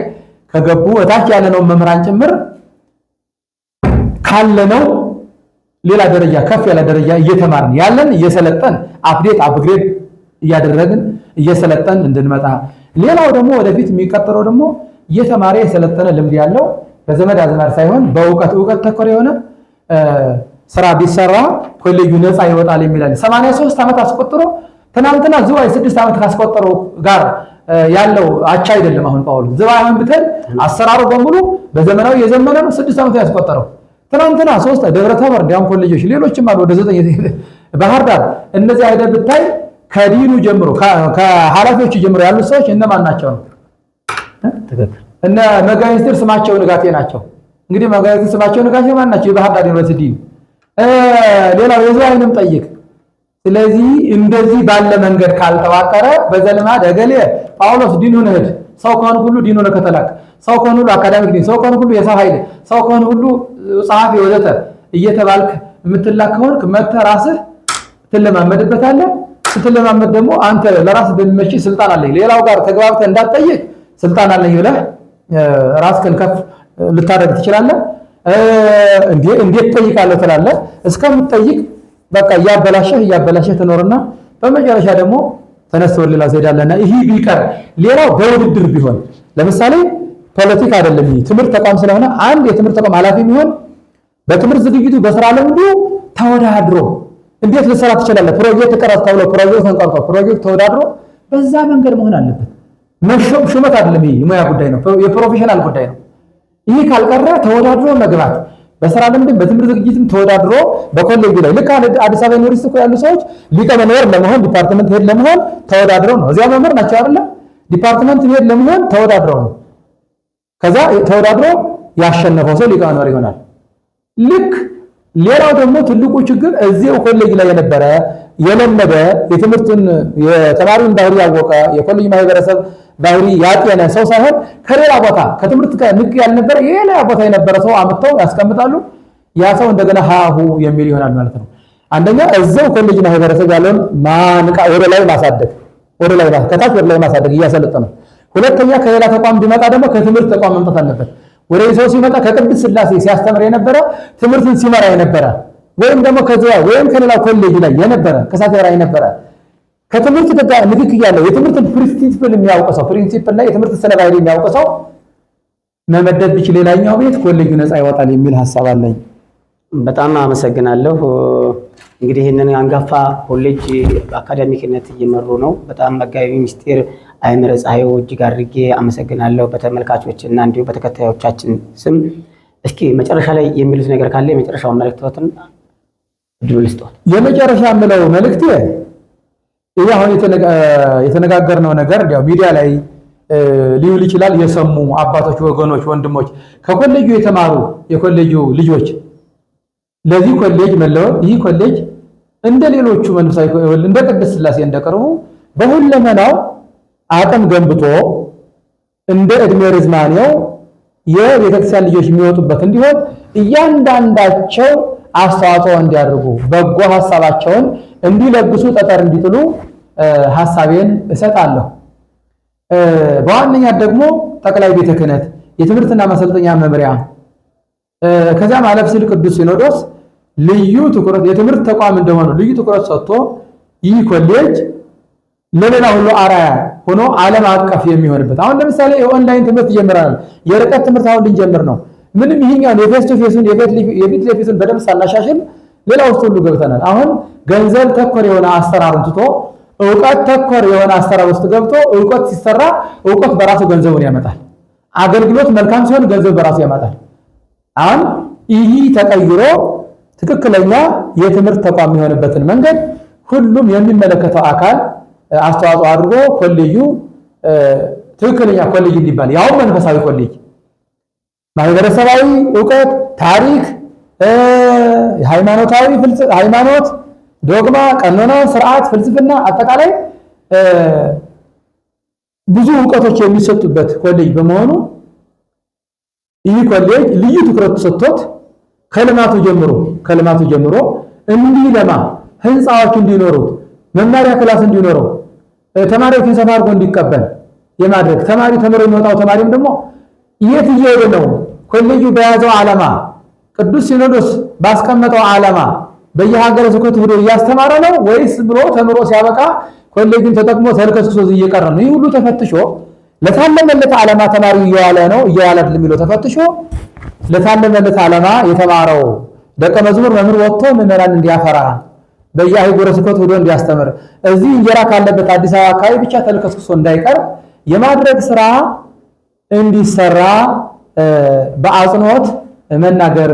ከገቡ እታች ያለነው መምህራን ጭምር ካለነው ሌላ ደረጃ ከፍ ያለ ደረጃ እየተማርን ያለን እየሰለጠን አፕግሬድ እያደረግን እየሰለጠን እንድንመጣ፣ ሌላው ደግሞ ወደፊት የሚቀጥለው ደግሞ እየተማረ የሰለጠነ ልምድ ያለው በዘመድ አዝማድ ሳይሆን በእውቀት ተኮር የሆነ ስራ ቢሰራ ኮሌጁ ነፃ ይወጣል የሚላል 83 ዓመት አስቆጥሮ ትናንትና ዝዋይ 6 ዓመት ካስቆጠረው ጋር ያለው አቻ አይደለም። አሁን ጳውሎስ ዝዋይን ብትል አሰራሩ በሙሉ በዘመናዊ የዘመነ ነው። 6 ዓመት ያስቆጠረው ትናንትና 3 ደብረ ታቦር ዲያም ኮሌጆች ሌሎችም አሉ ወደ 9 ባህር ዳር እነዚህ አይደል ብታይ ከዲኑ ጀምሮ ከኃላፊዎች ጀምሮ ያሉት ሰዎች እነማን ናቸው ነው? ተከታታይ እነ መጋቢት ስማቸው ንጋቴ ናቸው። እንግዲህ መጋቢት ስማቸው ንጋቴ ማን ናቸው? የባህር ዳር ዩኒቨርሲቲ ሌላው የዝዋይንም ጠይቅ። ስለዚህ እንደዚህ ባለ መንገድ ካልተዋቀረ በዘልማድ እገሌ ጳውሎስ ዲኑን እህድ ሰው ከሆነ ሁሉ ዲኑን ከተላክ ሰው ከሆነ ሁሉ አካዳሚክ ዲን ሰው ከሆነ ሁሉ የሰው ኃይል ሰው ከሆነ ሁሉ ጸሐፊ ወዘተ እየተባልክ የምትላክ ከሆነ መተህ ራስህ ትለማመድበታለህ። ስትለማመድ ደግሞ አንተ ለራስህ በሚመች ስልጣን አለኝ ሌላው ጋር ተግባብተህ እንዳትጠይቅ ስልጣን አለኝ ብለህ ራስህን ከፍ ልታደርግ ትችላለህ። እንዴት ጠይቃለህ ትላለህ። እስከምትጠይቅ በቃ እያበላሸህ ትኖርና በመጨረሻ ደግሞ ተነስተው ሌላ ዘዳለና ይሄ ቢቀር ሌላው በውድድር ቢሆን ለምሳሌ ፖለቲካ አይደለም ይሄ ትምህርት ተቋም ስለሆነ አንድ የትምህርት ተቋም ኃላፊ ቢሆን በትምህርት ዝግጅቱ በስራ ልምዱ ተወዳድሮ እንዴት ልሰራ ትችላለህ? ፕሮጀክት ቀረጽ ተብሎ ፕሮጀክት ተወዳድሮ በዛ መንገድ መሆን አለበት። ሹመት አይደለም ይሄ የሙያ ጉዳይ ነው፣ የፕሮፌሽናል ጉዳይ ነው። ይሄ ካልቀረ ተወዳድሮ መግባት በስራ ልምድም በትምህርት ዝግጅትም ተወዳድሮ በኮሌጅ ላይ ልክ አዲስ አበባ ዩኒቨርሲቲ እኮ ያሉ ሰዎች ሊቀመንበር ለመሆን ዲፓርትመንት ሄድ ለመሆን ተወዳድረው ነው። እዚያ መምህር ናቸው አይደለ? ዲፓርትመንት ሄድ ለመሆን ተወዳድረው ነው። ከዛ ተወዳድሮ ያሸነፈው ሰው ሊቀመንበር ይሆናል። ልክ ሌላው ደግሞ ትልቁ ችግር እዚያው ኮሌጅ ላይ የነበረ የለመደ የትምህርቱን የተማሪውን ባህሪ ያወቀ የኮሌጅ ማህበረሰብ ባህሪ ያጤነ ሰው ሳይሆን ከሌላ ቦታ ከትምህርት ጋር ንክ ያልነበረ የሌላ ቦታ የነበረ ሰው አምጥተው ያስቀምጣሉ። ያ ሰው እንደገና ሃሁ የሚል ይሆናል ማለት ነው። አንደኛ እዛው ኮሌጅ ማህበረሰብ ያለውን ማንቃ ወደ ላይ ማሳደግ ከታች ወደ ላይ ማሳደግ እያሰለጠነ። ሁለተኛ ከሌላ ተቋም ቢመጣ ደግሞ ከትምህርት ተቋም መምጣት አለበት። ወደ ሰው ሲመጣ ከቅድስት ሥላሴ ሲያስተምር የነበረ ትምህርትን ሲመራ የነበረ ወይም ደግሞ ከዚያ ወይም ከሌላ ኮሌጅ ላይ የነበረ ከሳቴራ የነበረ ከትምህርት ጋር ንክኪ ያለው የትምህርት ፕሪንሲፕል የሚያውቅ ሰው ፕሪንሲፕል ላይ የትምህርት ስነ ባህሪ የሚያውቅ ሰው መመደብ ቢችል ሌላኛው ቤት ኮሌጁ ነፃ ይወጣል የሚል ሐሳብ አለኝ። በጣም አመሰግናለሁ። እንግዲህ ይህንን አንጋፋ ኮሌጅ በአካዳሚክነት እየመሩ ነው። በጣም መጋቢ ሚስጥር አይምረ ፀሐዩ እጅግ አድርጌ አመሰግናለሁ በተመልካቾች እና እንዲሁም በተከታዮቻችን ስም። እስኪ መጨረሻ ላይ የሚሉት ነገር ካለ የመጨረሻውን መልእክቶትን እድሉ ልስጥዎት። የመጨረሻ የምለው መልእክቴ ይሄ አሁን የተነጋገርነው ነገር ያው ሚዲያ ላይ ሊውል ይችላል። የሰሙ አባቶች፣ ወገኖች፣ ወንድሞች ከኮሌጁ የተማሩ የኮሌጁ ልጆች ለዚህ ኮሌጅ መለወጥ ይህ ኮሌጅ እንደ ሌሎቹ መንፈሳዊ እንደ ቅድስት ሥላሴ እንደቀርቡ በሁለመናው አቅም ገንብቶ እንደ እድሜ ርዝማኔው የቤተክርስቲያን ልጆች የሚወጡበት እንዲሆን እያንዳንዳቸው አስተዋጽኦ እንዲያደርጉ በጎ ሐሳባቸውን እንዲለግሱ ጠጠር እንዲጥሉ ሐሳቤን እሰጣለሁ። በዋነኛት ደግሞ ጠቅላይ ቤተ ክህነት የትምህርትና ማሰልጠኛ መምሪያ ከዚያም አለፍ ሲል ቅዱስ ሲኖዶስ ልዩ ትኩረት የትምህርት ተቋም እንደሆነ ልዩ ትኩረት ሰጥቶ ይህ ኮሌጅ ለሌላ ሁሉ አራያ ሆኖ ዓለም አቀፍ የሚሆንበት አሁን ለምሳሌ የኦንላይን ትምህርት ጀምረናል። የርቀት ትምህርት አሁን ልንጀምር ነው። ምንም ይሄኛው የፌስ ቱ ፌሱን የፊት ለፊቱን በደንብ ሳናሻሽል ሌላ ውስጥ ሁሉ ገብተናል። አሁን ገንዘብ ተኮር የሆነ አሰራሩን ትቶ ዕውቀት ተኮር የሆነ አሰራር ውስጥ ገብቶ ዕውቀት ሲሰራ ዕውቀት በራሱ ገንዘቡን ያመጣል። አገልግሎት መልካም ሲሆን ገንዘብ በራሱ ያመጣል። አሁን ይህ ተቀይሮ ትክክለኛ የትምህርት ተቋም የሚሆንበትን መንገድ ሁሉም የሚመለከተው አካል አስተዋጽኦ አድርጎ ኮሌጁ ትክክለኛ ኮሌጅ እንዲባል ያው መንፈሳዊ ኮሌጅ ማህበረሰባዊ ዕውቀት፣ ታሪክ፣ ሃይማኖት፣ ዶግማ፣ ቀኖና፣ ስርዓት፣ ፍልስፍና አጠቃላይ ብዙ ዕውቀቶች የሚሰጡበት ኮሌጅ በመሆኑ ይህ ኮሌጅ ልዩ ትኩረት ተሰጥቶት ከልማቱ ጀምሮ እንዲለማ ህንፃዎች እንዲኖሩት መማሪያ ክላስ እንዲኖረው ተማሪዎችን ሰፋ አድርጎ እንዲቀበል የማድረግ ተማሪ ተምሮ የሚወጣው ተማሪም ደግሞ የት እየሄደ ነው? ኮሌጁ በያዘው ዓላማ ቅዱስ ሲኖዶስ ባስቀመጠው ዓላማ በየሀገረ ስብከቱ ሄዶ እያስተማረ ነው ወይስ ብሎ ተምሮ ሲያበቃ ኮሌጁን ተጠቅሞ ተልከስክሶ እየቀረ ነው? ይህ ሁሉ ተፈትሾ ለታለመለት ዓላማ ተማሪው እየዋለ ነው እየዋለ አይደለም የሚለው ተፈትሾ ለታለመለት ዓላማ የተማረው ደቀ መዝሙር መምህር ወጥቶ ምዕመናን እንዲያፈራ በየአህጉረ ስብከቱ ሄዶ እንዲያስተምር እዚህ እንጀራ ካለበት አዲስ አበባ አካባቢ ብቻ ተልከስክሶ እንዳይቀር የማድረግ ስራ እንዲሰራ በአጽንኦት መናገር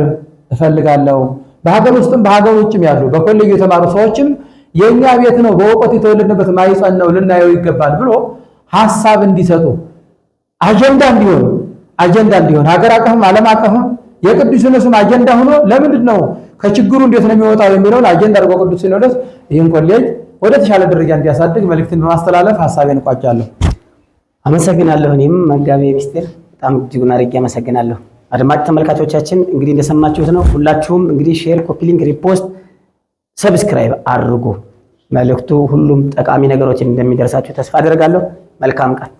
እፈልጋለሁ። በሀገር ውስጥም በሀገር ውጭም ያሉ በኮሌጅ የተማሩ ሰዎችም የኛ ቤት ነው በእውቀት የተወለድንበት ማይጸን ነው ልናየው ይገባል ብሎ ሐሳብ እንዲሰጡ አጀንዳ እንዲሆን ሀገር አቀፍም ዓለም አቀፍም የቅዱስ ሲኖዶስም አጀንዳ ሆኖ ለምንድን ነው ከችግሩ እንዴት ነው የሚወጣው የሚለውን አጀንዳ አድርጎ ቅዱስ ሲኖዶስ ይህን ኮሌጅ ወደ ተሻለ ደረጃ እንዲያሳድግ መልእክትን በማስተላለፍ ሐሳቤን እቋጫለሁ። አመሰግናለሁ። እኔም መጋቤ ሚስጥር በጣም እጅጉን አድርጌ አመሰግናለሁ። አድማጭ ተመልካቾቻችን እንግዲህ እንደሰማችሁት ነው። ሁላችሁም እንግዲህ ሼር፣ ኮፒ ሊንክ፣ ሪፖስት፣ ሰብስክራይብ አድርጉ። መልእክቱ ሁሉም ጠቃሚ ነገሮችን እንደሚደርሳችሁ ተስፋ አደርጋለሁ። መልካም ቀን